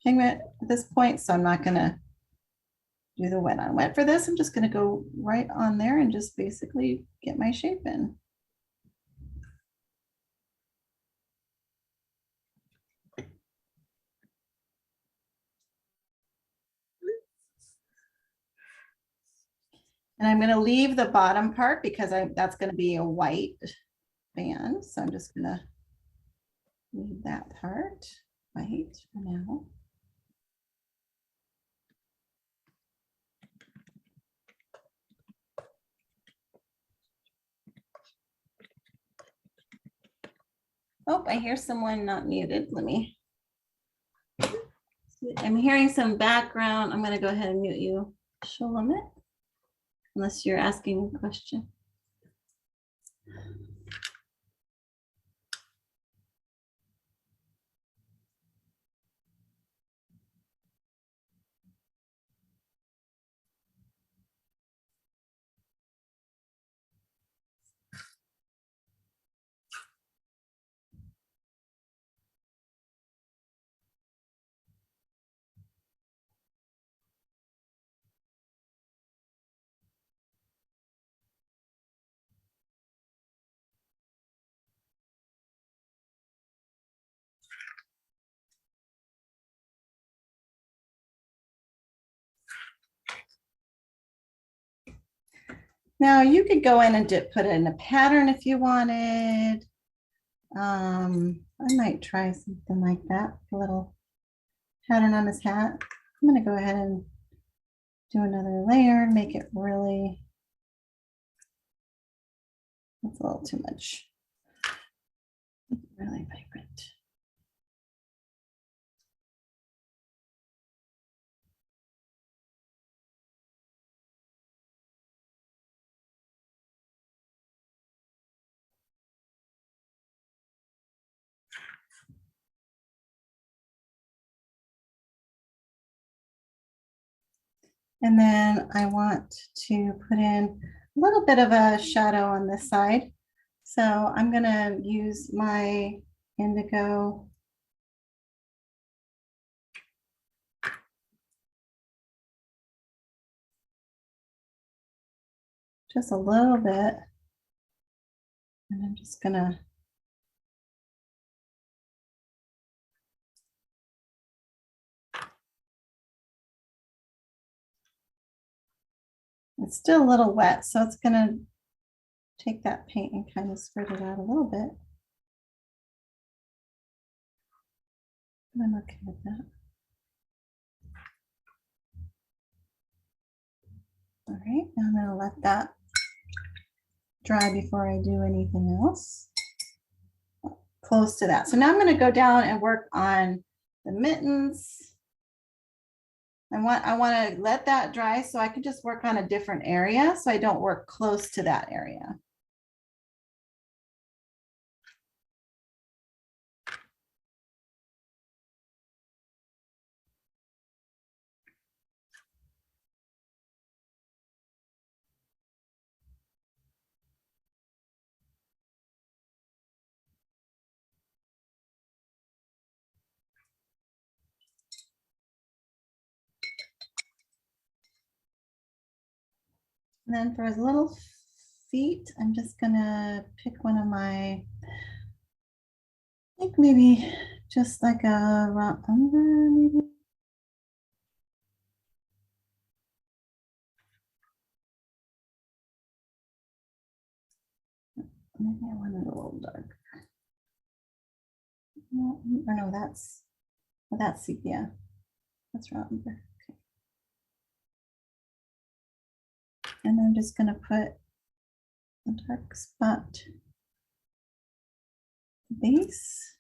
S1: pigment at this point, so I'm not going to do the wet on wet for this. I'm just going to go right on there and just basically get my shape in. And I'm going to leave the bottom part because that's going to be a white band. So I'm just going to Leave that part white for now. Oh, I hear someone not muted. Let me. I'm hearing some background. I'm going to go ahead and mute you, Shalomit, unless you're asking a question. Now you could go in and put it in a pattern if you wanted. I might try something like that, a little pattern on his hat. I'm going to go ahead and do another layer and make it really, that's a little too much. Really vibrant. And then I want to put in a little bit of a shadow on this side. So I'm going to use my indigo. Just a little bit. And I'm just going to it's still a little wet, so it's going to take that paint and kind of spread it out a little bit. And I'm okay with that. All right, now I'm going to let that dry before I do anything else. Close to that. So now I'm going to go down and work on the mittens. I want to let that dry so I can just work on a different area so I don't work close to that area. And then for his little feet, I'm just gonna pick one of my, I think maybe just like a raw umber, maybe. Maybe I want it a little darker. No, or no, that's sepia. That's raw umber. Okay. And I'm just gonna put a dark spot base.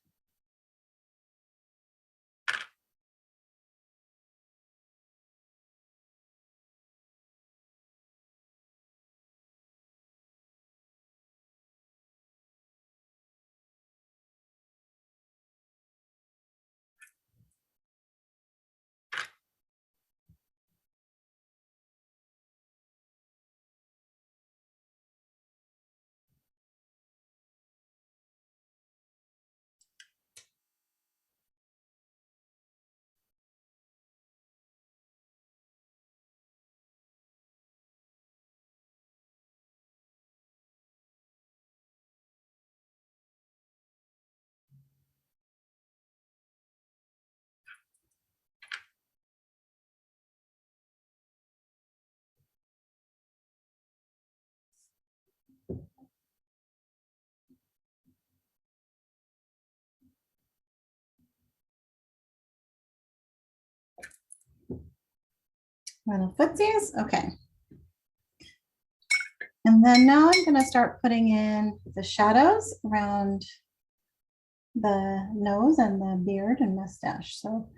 S1: Little footsies, okay. And then now I'm gonna start putting in the shadows around the nose and the beard and mustache. So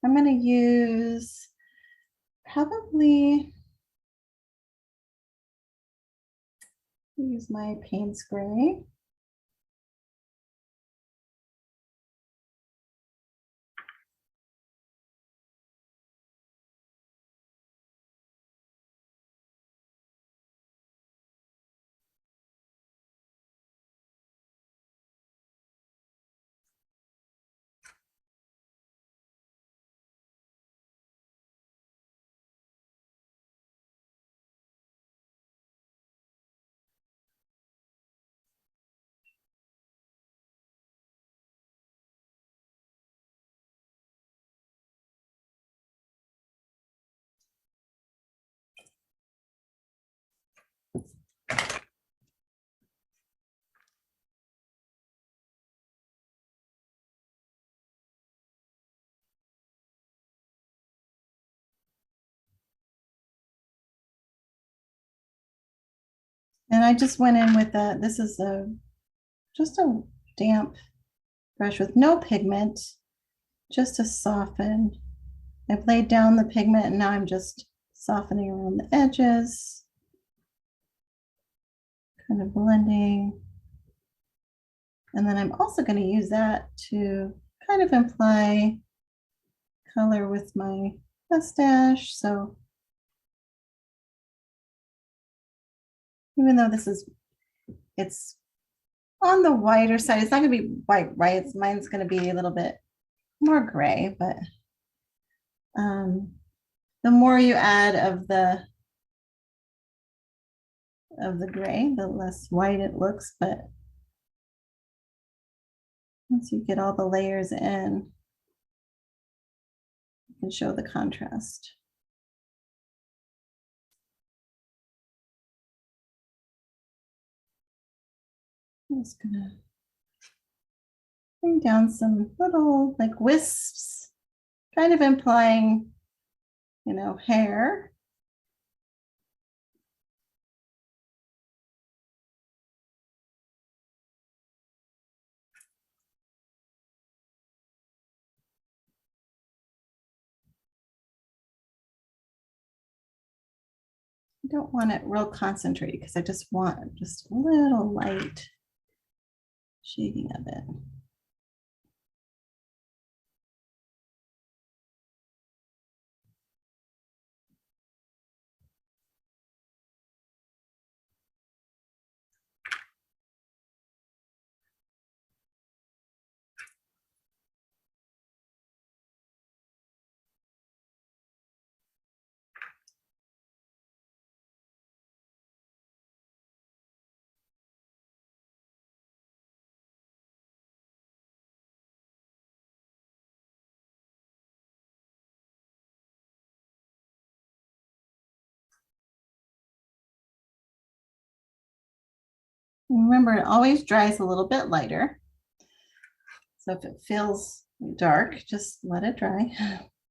S1: I'm gonna use probably use my Payne's Gray. And I just went in with a, this is just a damp brush with no pigment, just to soften. I've laid down the pigment and now I'm just softening around the edges, kind of blending. And then I'm also going to use that to kind of imply color with my mustache. So even though this is, it's on the whiter side, it's not going to be white, right? Mine's going to be a little bit more gray, but the more you add of the gray, the less white it looks. But once you get all the layers in, you can show the contrast. I'm just gonna bring down some little like wisps, kind of implying, you know, hair. I don't want it real concentrated because I just want just a little light shading of it. Remember, it always dries a little bit lighter. So if it feels dark, just let it dry.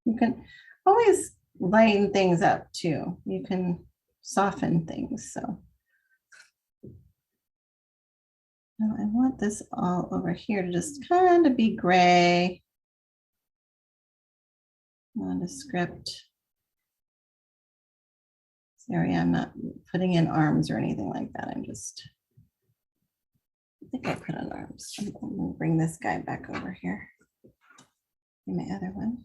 S1: You can always lighten things up too. You can soften things. So now I want this all over here to just kind of be gray. Nondescript. Sorry, I'm not putting in arms or anything like that. I'm just, I think I put on arms. I'm gonna bring this guy back over here. My other one.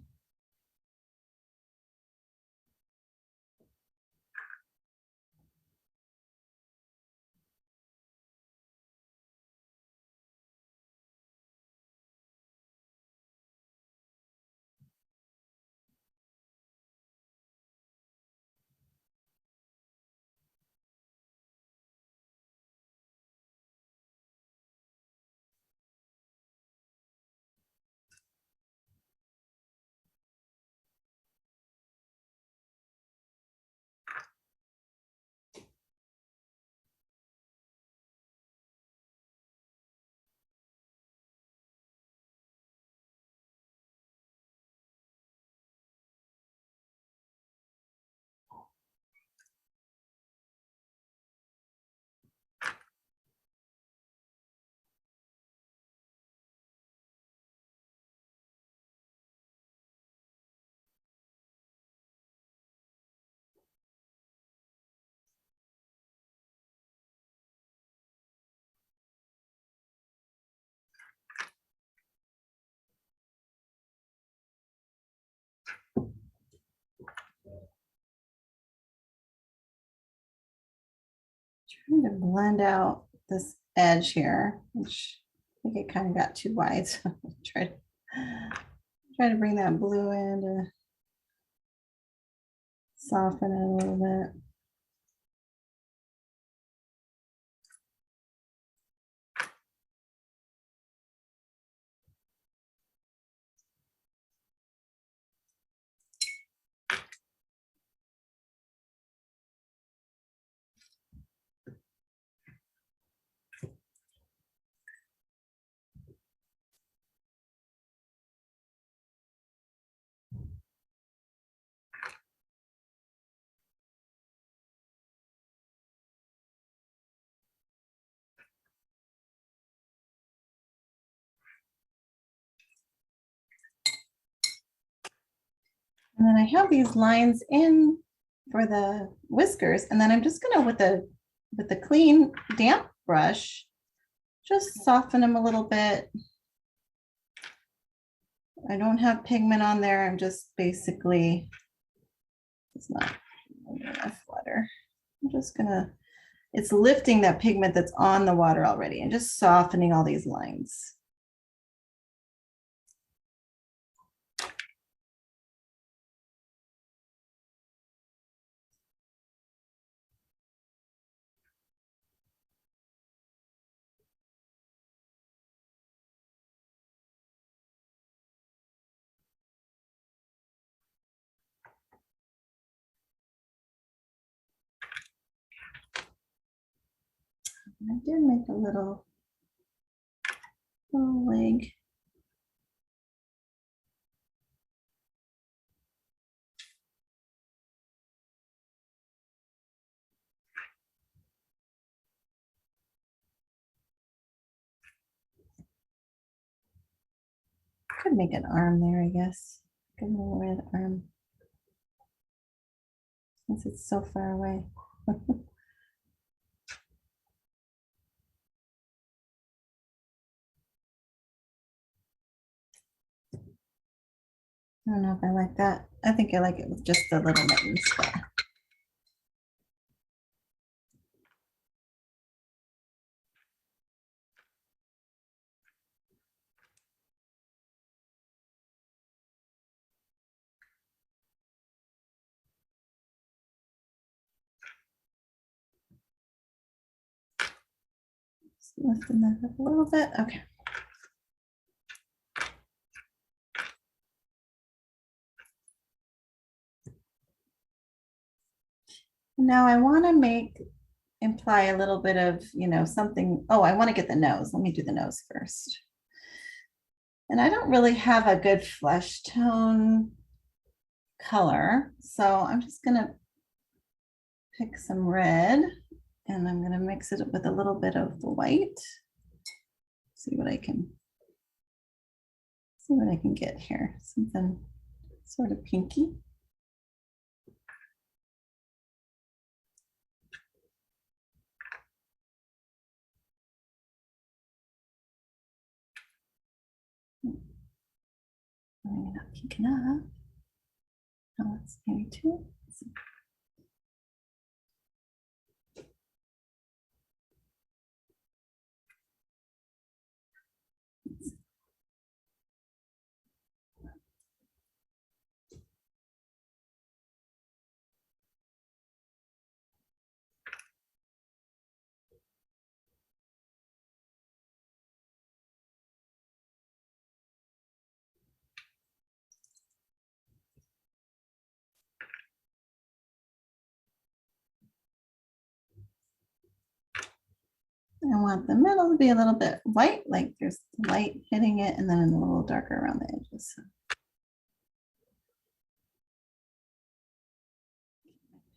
S1: trying to blend out this edge here, which I think it kind of got too wide. So try to bring that blue in to soften it a little bit. And then I have these lines in for the whiskers, and then I'm just gonna with the clean damp brush, just soften them a little bit. I don't have pigment on there. I'm just basically, it's not enough water. I'm just gonna, it's lifting that pigment that's on the water already and just softening all these lines. I did make a little leg. Could make an arm there, I guess. Give him a red arm. Since it's so far away. I don't know if I like that. I think I like it with just the little mittens. But. Just lifting that up a little bit. Okay. Now I want to imply a little bit of, something. Oh, I want to get the nose. Let me do the nose first. And I don't really have a good flesh tone color. So I'm just going to pick some red and I'm going to mix it with a little bit of the white. See what I can get here. Something sort of pinky. Maybe not pink enough. Oh, it's maybe too. I want the middle to be a little bit white, like there's light hitting it, and then a little darker around the edges.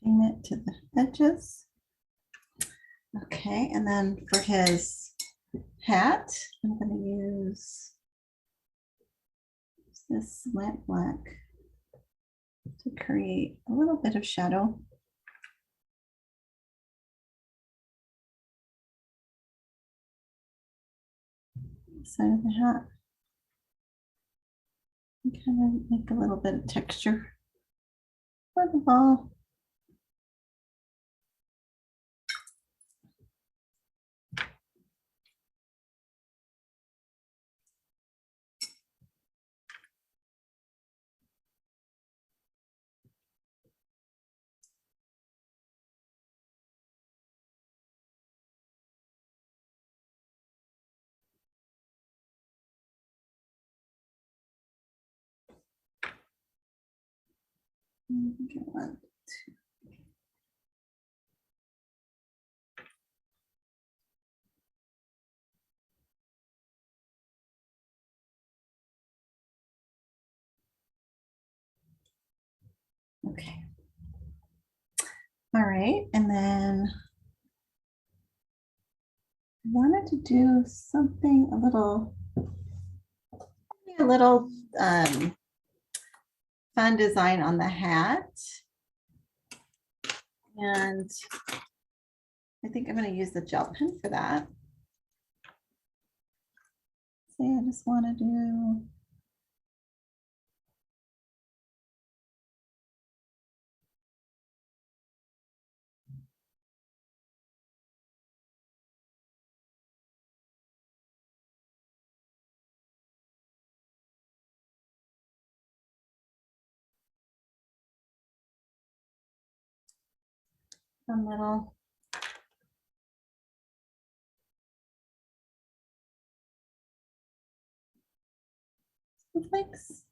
S1: Pigment to the edges. Okay, and then for his hat, I'm going to use this slant black to create a little bit of shadow. Side of the hat. And kind of make a little bit of texture for the ball. One, two. Okay. All right, and then I wanted to do something a little fun design on the hat. And I think I'm going to use the gel pen for that. See, I just want to do some little snowflakes.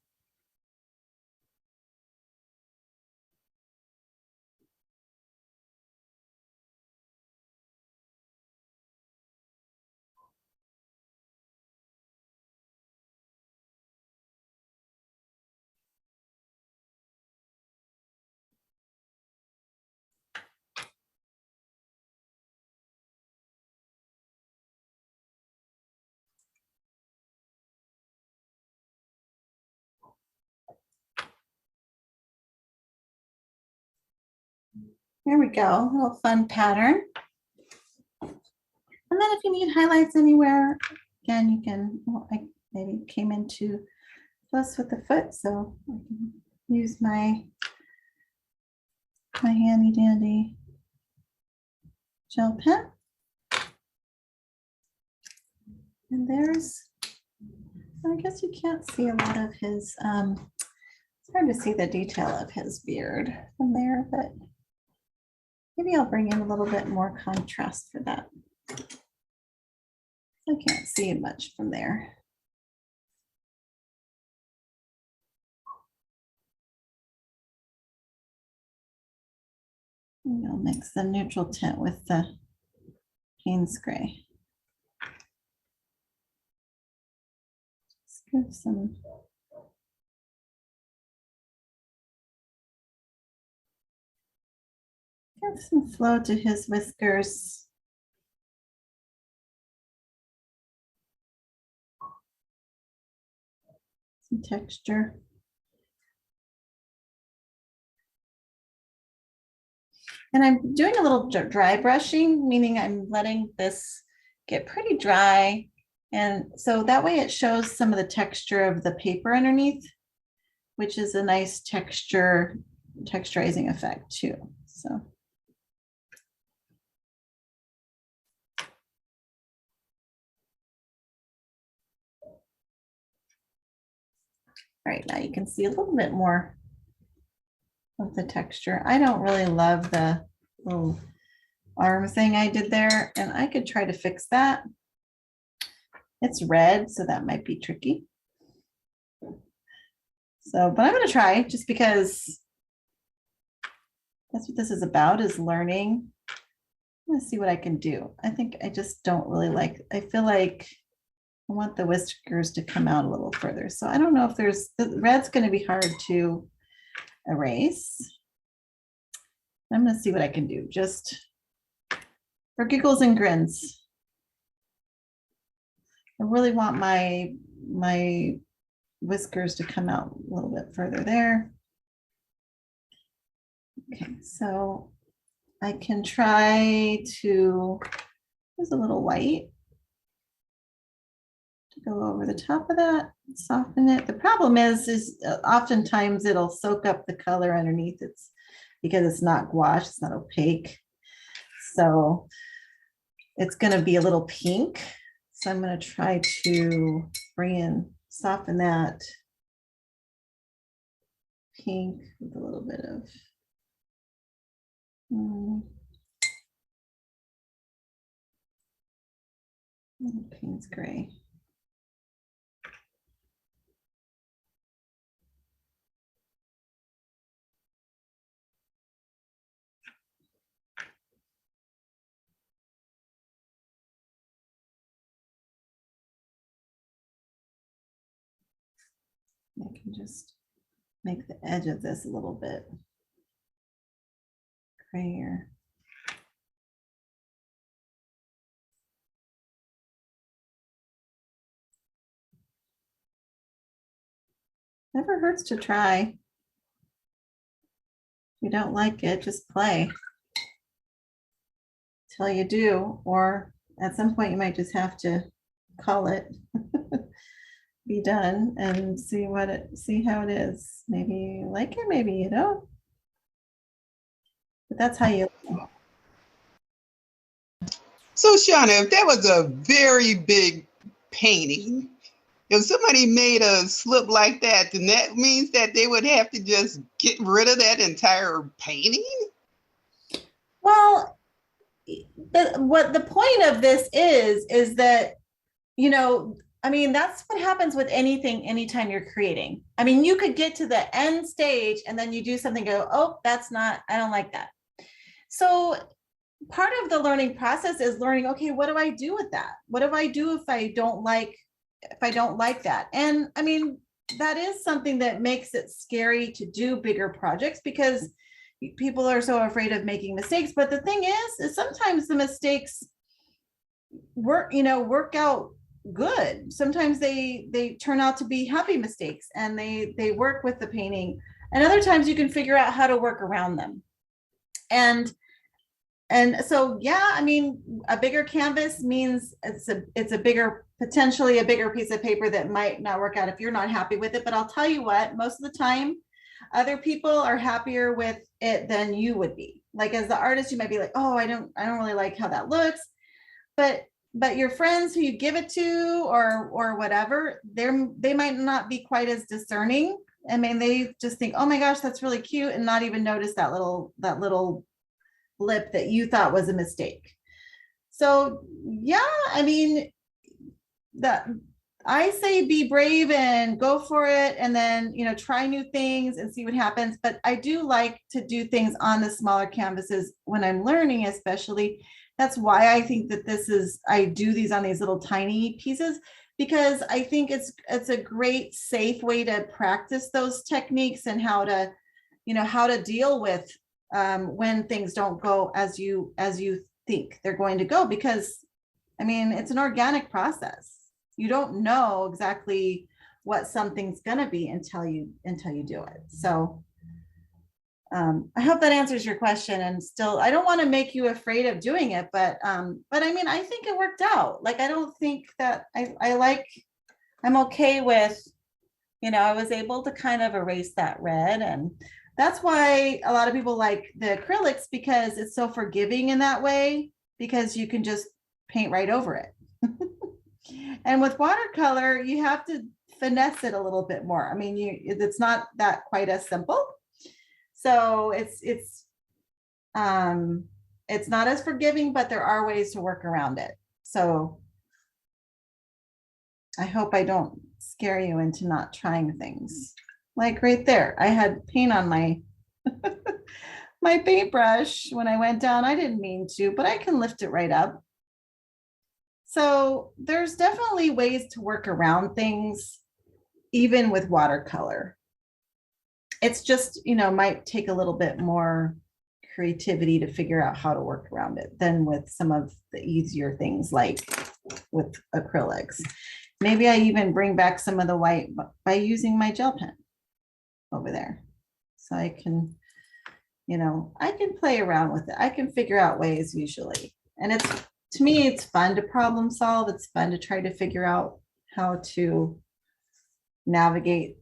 S1: There we go, a little fun pattern. And then if you need highlights anywhere, again, you can, well, I maybe came into close with the foot, so I can use my handy dandy gel pen. And there's, I guess you can't see a lot of his, it's hard to see the detail of his beard from there, but maybe I'll bring in a little bit more contrast for that. I can't see much from there. Maybe I'll mix the neutral tint with the Payne's gray. Just give some flow to his whiskers. Some texture. And I'm doing a little dry brushing, meaning I'm letting this get pretty dry. And so that way it shows some of the texture of the paper underneath, which is a nice texturizing effect too. So. All right, now you can see a little bit more of the texture. I don't really love the little arm thing I did there, and I could try to fix that. It's red, so that might be tricky. So, but I'm going to try just because that's what this is about, is learning. I'm going to see what I can do. I think I just don't really like, I feel like I want the whiskers to come out a little further. So I don't know if there's, the red's going to be hard to erase. I'm going to see what I can do just for giggles and grins. I really want my whiskers to come out a little bit further there. Okay, so I can try to use a little white to go over the top of that, soften it. The problem is oftentimes it'll soak up the color underneath. It's because it's not gouache, it's not opaque. So it's going to be a little pink. So I'm going to try to bring in, soften that pink with a little bit of Payne's gray. I can just make the edge of this a little bit grayer. Never hurts to try. If you don't like it, just play till you do, or at some point you might just have to call it, be done, and see how it is. Maybe you like it, maybe you don't. But that's how you.
S4: So Shauna, if that was a very big painting, if somebody made a slip like that, then that means that they would have to just get rid of that entire painting?
S1: Well, what the point of this is that, you know, I mean, that's what happens with anything, anytime you're creating. I mean, you could get to the end stage and then you do something, go, oh, that's not, I don't like that. So part of the learning process is learning, okay, what do I do with that? What do I do if I don't like that? And I mean, that is something that makes it scary to do bigger projects because people are so afraid of making mistakes. But the thing is sometimes the mistakes work out good. Sometimes they turn out to be happy mistakes and they work with the painting. And other times you can figure out how to work around them. And so, yeah, I mean, a bigger canvas means it's a bigger, potentially a bigger piece of paper that might not work out if you're not happy with it. But I'll tell you what, most of the time, other people are happier with it than you would be. Like as the artist, you might be like, oh, I don't really like how that looks. But your friends who you give it to or whatever, they might not be quite as discerning. I mean, they just think, oh my gosh, that's really cute, and not even notice that little blip that you thought was a mistake. So yeah, I mean, that I say be brave and go for it, and then try new things and see what happens. But I do like to do things on the smaller canvases when I'm learning, especially. That's why I think that I do these on these little tiny pieces, because I think it's a great safe way to practice those techniques and how to deal with when things don't go as you think they're going to go. Because I mean, it's an organic process. You don't know exactly what something's going to be until you do it. So I hope that answers your question. And still, I don't want to make you afraid of doing it, but I mean, I think it worked out. Like, I don't think that I'm okay with, I was able to kind of erase that red. And that's why a lot of people like the acrylics, because it's so forgiving in that way, because you can just paint right over it. And with watercolor, you have to finesse it a little bit more. I mean, it's not that quite as simple. So it's not as forgiving, but there are ways to work around it. So I hope I don't scare you into not trying things. Like right there, I had paint on my my paintbrush when I went down. I didn't mean to, but I can lift it right up. So there's definitely ways to work around things, even with watercolor. It's just, might take a little bit more creativity to figure out how to work around it than with some of the easier things like with acrylics. Maybe I even bring back some of the white by using my gel pen over there. So I can, I can play around with it. I can figure out ways usually. And to me, it's fun to problem solve. It's fun to try to figure out how to navigate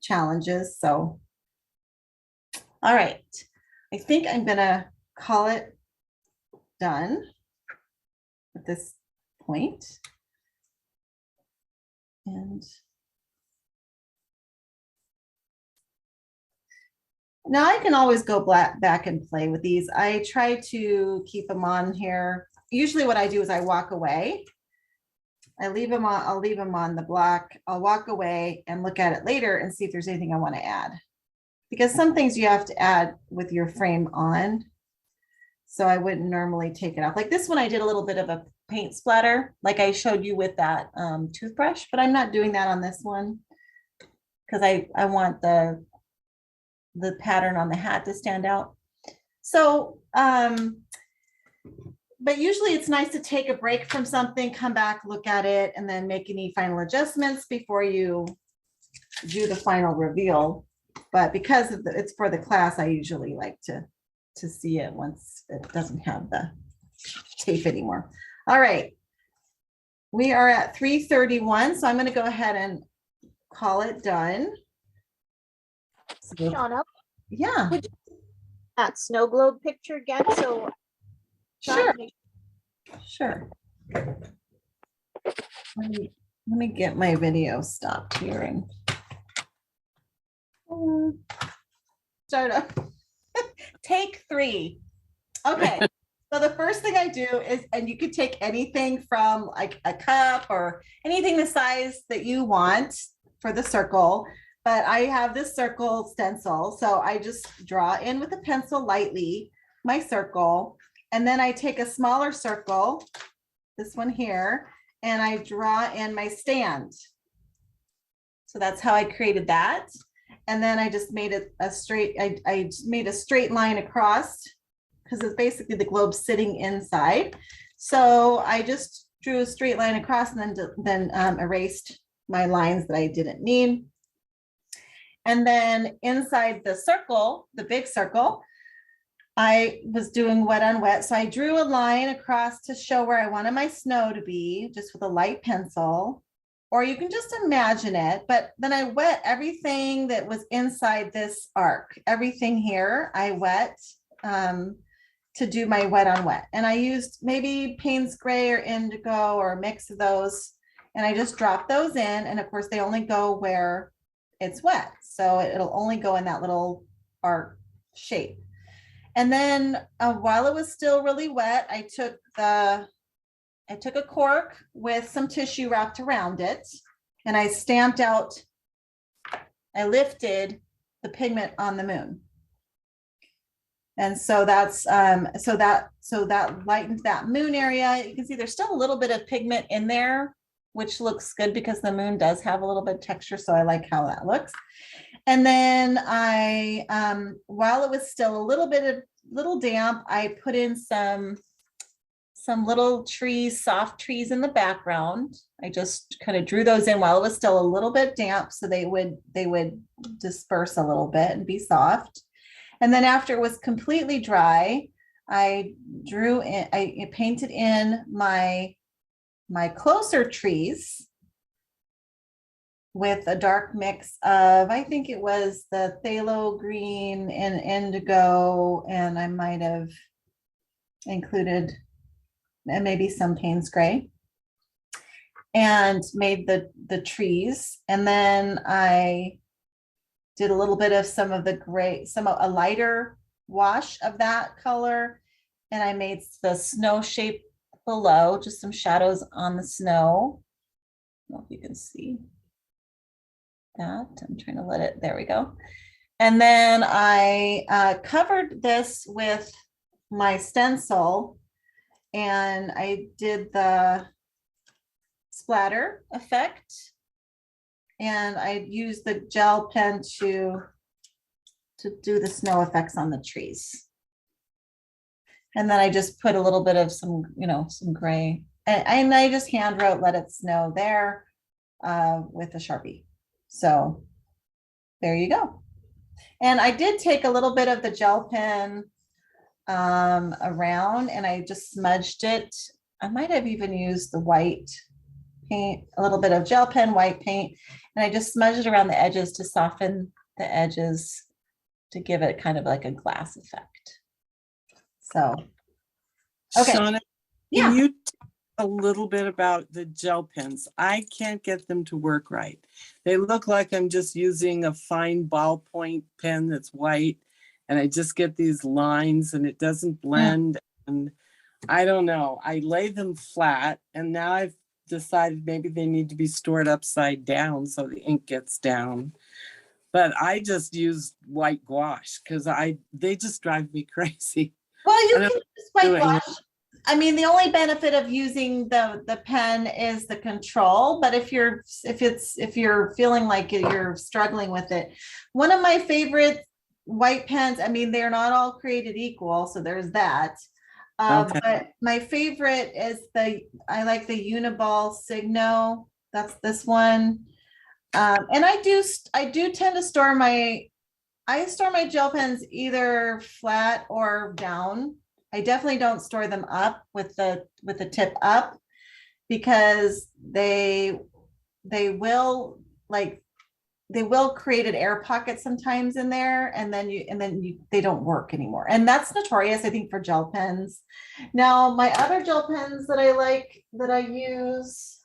S1: challenges. So, all right. I think I'm gonna call it done at this point. And now I can always go back and play with these. I try to keep them on here. Usually what I do is I walk away. I'll leave them on the block. I'll walk away and look at it later and see if there's anything I want to add. Because some things you have to add with your frame on. So I wouldn't normally take it off. Like this one, I did a little bit of a paint splatter, like I showed you with that toothbrush, but I'm not doing that on this one. because I want the pattern on the hat to stand out. So, but usually it's nice to take a break from something, come back, look at it, and then make any final adjustments before you do the final reveal. But because it's for the class, I usually like to see it once it doesn't have the tape anymore. All right. We are at 3:31, so I'm going to go ahead and call it done. So,
S5: Shauna,
S1: yeah,
S5: would you that snow globe picture again? So
S1: sure, sure. Let me get my video stopped here and start up. Take 3. Okay. So the first thing I do is, and you could take anything from like a cup or anything the size that you want for the circle, but I have this circle stencil. So I just draw in with a pencil lightly my circle, and then I take a smaller circle, this one here, and I draw in my stand. So that's how I created that. And then I just made it a straight, I made a straight line across, because it's basically the globe sitting inside. So I just drew a straight line across and then erased my lines that I didn't need. And then inside the circle, the big circle, I was doing wet on wet. So I drew a line across to show where I wanted my snow to be, just with a light pencil, or you can just imagine it. But then I wet everything that was inside this arc. Everything here, I wet to do my wet on wet. And I used maybe Payne's Gray or Indigo or a mix of those. And I just dropped those in. And of course, they only go where it's wet. So it'll only go in that little arc shape. And then while it was still really wet, I took a cork with some tissue wrapped around it, and I stamped out, I lifted the pigment on the moon. And so that's so that lightened that moon area. You can see there's still a little bit of pigment in there, which looks good because the moon does have a little bit of texture. So I like how that looks. And then I, while it was still a little damp, I put in some little trees, soft trees in the background. I just kind of drew those in while it was still a little bit damp, so they would disperse a little bit and be soft. And then after it was completely dry, I painted in my closer trees with a dark mix of, I think it was the phthalo green and indigo, and I might have included maybe some Payne's Gray, and made the trees. And then I did a little bit of some of the gray, a lighter wash of that color, and I made the snow shape below, just some shadows on the snow. I don't know if you can see that. I'm trying to let it, there we go. And then I covered this with my stencil, and I did the splatter effect, and I used the gel pen to do the snow effects on the trees. And then I just put a little bit of some gray, and I just hand wrote "Let It Snow" there with a Sharpie. So there you go. And I did take a little bit of the gel pen around, and I just smudged it. I might have even used the white paint, a little bit of gel pen, white paint, and I just smudged it around the edges to soften the edges to give it kind of like a glass effect. So, okay.
S2: Shauna,
S1: Yeah.
S2: can you talk a little bit about the gel pens? I can't get them to work right. They look like I'm just using a fine ballpoint pen that's white, and I just get these lines and it doesn't blend. And I don't know, I lay them flat, and now I've decided maybe they need to be stored upside down so the ink gets down. But I just use white gouache because they just drive me crazy.
S1: Well, you
S2: And
S1: can
S2: I'm
S1: use white
S2: doing
S1: gouache. I mean, the only benefit of using the pen is the control, but if you're feeling like you're struggling with it, one of my favorite white pens, I mean, they're not all created equal, so there's that.
S2: Okay.
S1: But my favorite is I like the Uniball Signo. That's this one. And I do tend to store I store my gel pens either flat or down. I definitely don't store them up with the tip up, because they will create an air pocket sometimes in there, and then they don't work anymore. And that's notorious, I think, for gel pens. Now, my other gel pens that I like that I use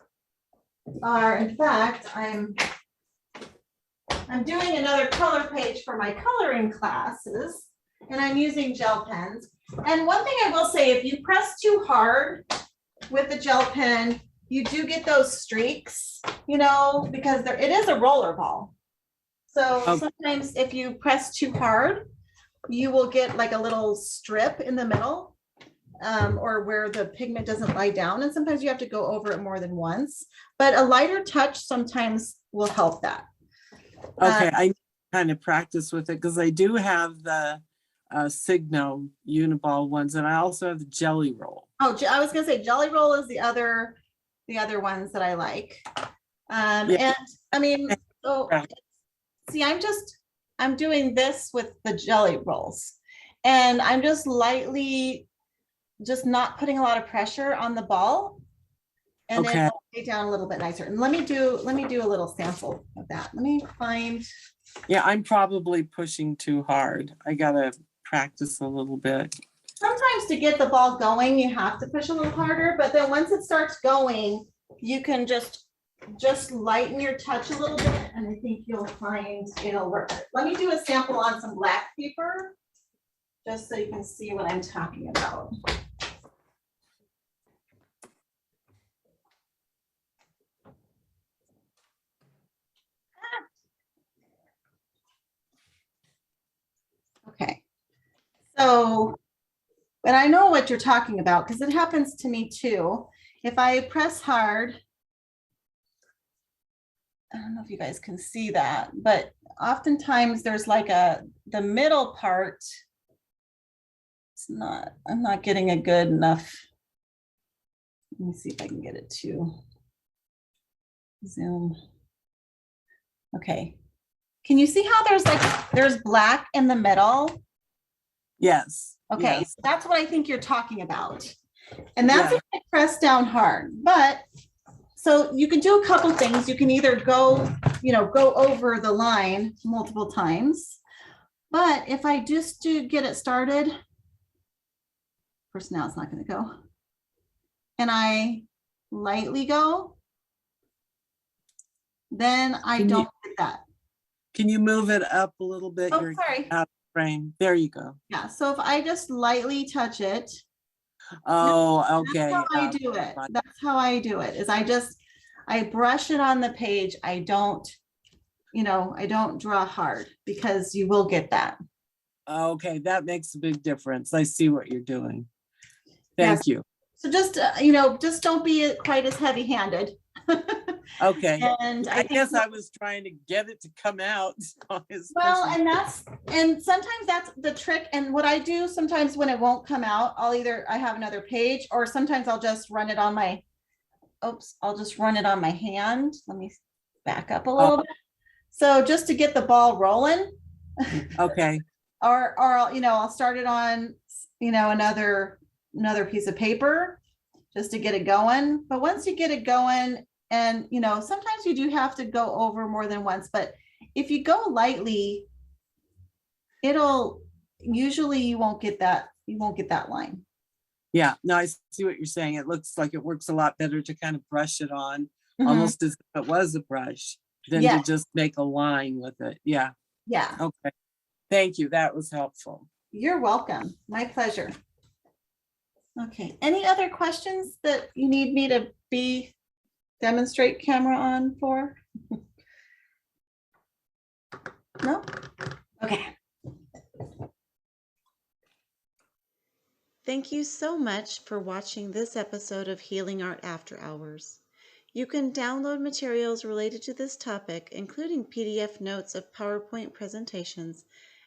S1: are, in fact, I'm doing another color page for my coloring classes, and I'm using gel pens. And one thing I will say, if you press too hard with the gel pen, you do get those streaks, because it is a roller ball. So sometimes if you press too hard, you will get like a little strip in the middle, or where the pigment doesn't lie down. And sometimes you have to go over it more than once, but a lighter touch sometimes will help that.
S2: Okay, I kind of practice with it because I do have the Signo Uniball ones, and I also have the Jelly Roll.
S1: Oh, I was gonna say Jelly Roll is the other ones that I like. And I mean, so see, I'm doing this with the Jelly Rolls, and I'm just lightly, just not putting a lot of pressure on the ball, and then it'll lay down a little bit nicer. And let me do a little sample of that. Let me find.
S2: Yeah, I'm probably pushing too hard. I gotta practice a little bit.
S1: Sometimes to get the ball going, you have to push a little harder, but then once it starts going, you can just lighten your touch a little bit, and I think you'll find it'll work. Let me do a sample on some black paper, just so you can see what I'm talking about. Okay, so, but I know what you're talking about because it happens to me too. If I press hard, I don't know if you guys can see that, but oftentimes there's like the middle part. I'm not getting a good enough. Let me see if I can get it to zoom. Okay. Can you see how there's black in the middle?
S2: Yes.
S1: Okay,
S2: yes.
S1: so that's what I think you're talking about. And that's if I press down hard. But so you can do a couple things. You can either go over the line multiple times. But if I just do get it started, of course now it's not going to go. And I lightly go, then I don't get that.
S2: Can you move it up a little bit?
S1: Oh,
S2: You're
S1: sorry.
S2: out of frame. There you go.
S1: Yeah, so if I just lightly touch it.
S2: Oh, okay.
S1: That's how I do it. That's how I do it, is I brush it on the page. I don't draw hard, because you will get that.
S2: Okay, that makes a big difference. I see what you're doing. Thank you.
S1: So just, just don't be quite as heavy-handed.
S2: Okay.
S1: And
S2: I guess I was trying to get it to come out.
S1: Well, and sometimes that's the trick. And what I do sometimes when it won't come out, I have another page, or sometimes I'll just run it on my, I'll just run it on my hand. Let me back up a little bit. So just to get the ball rolling.
S2: Okay.
S1: Or I'll start it on, another piece of paper just to get it going. But once you get it going, and sometimes you do have to go over more than once, but if you go lightly, usually you won't get that line.
S2: Yeah, no, I see what you're saying. It looks like it works a lot better to kind of brush it on,
S1: Mhm.
S2: almost as if it was a brush, than
S1: Yeah.
S2: to just make a line with it. Yeah.
S1: Yeah.
S2: Okay. Thank you. That was helpful.
S1: You're welcome. My pleasure. Okay. Any other questions that you need me to demonstrate camera on for? No? Okay. Thank you so much for watching this episode of Healing Art After Hours. You can download materials related to this topic, including PDF notes of PowerPoint presentations,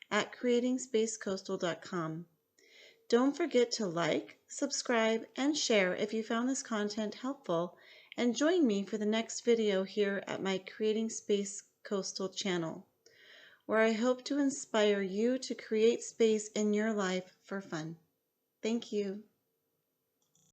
S1: at creatingspacecoastal.com. Don't forget to like, subscribe, and share if you found this content helpful, and join me for the next video here at my Creating Space Coastal channel, where I hope to inspire you to create space in your life for fun. Thank you.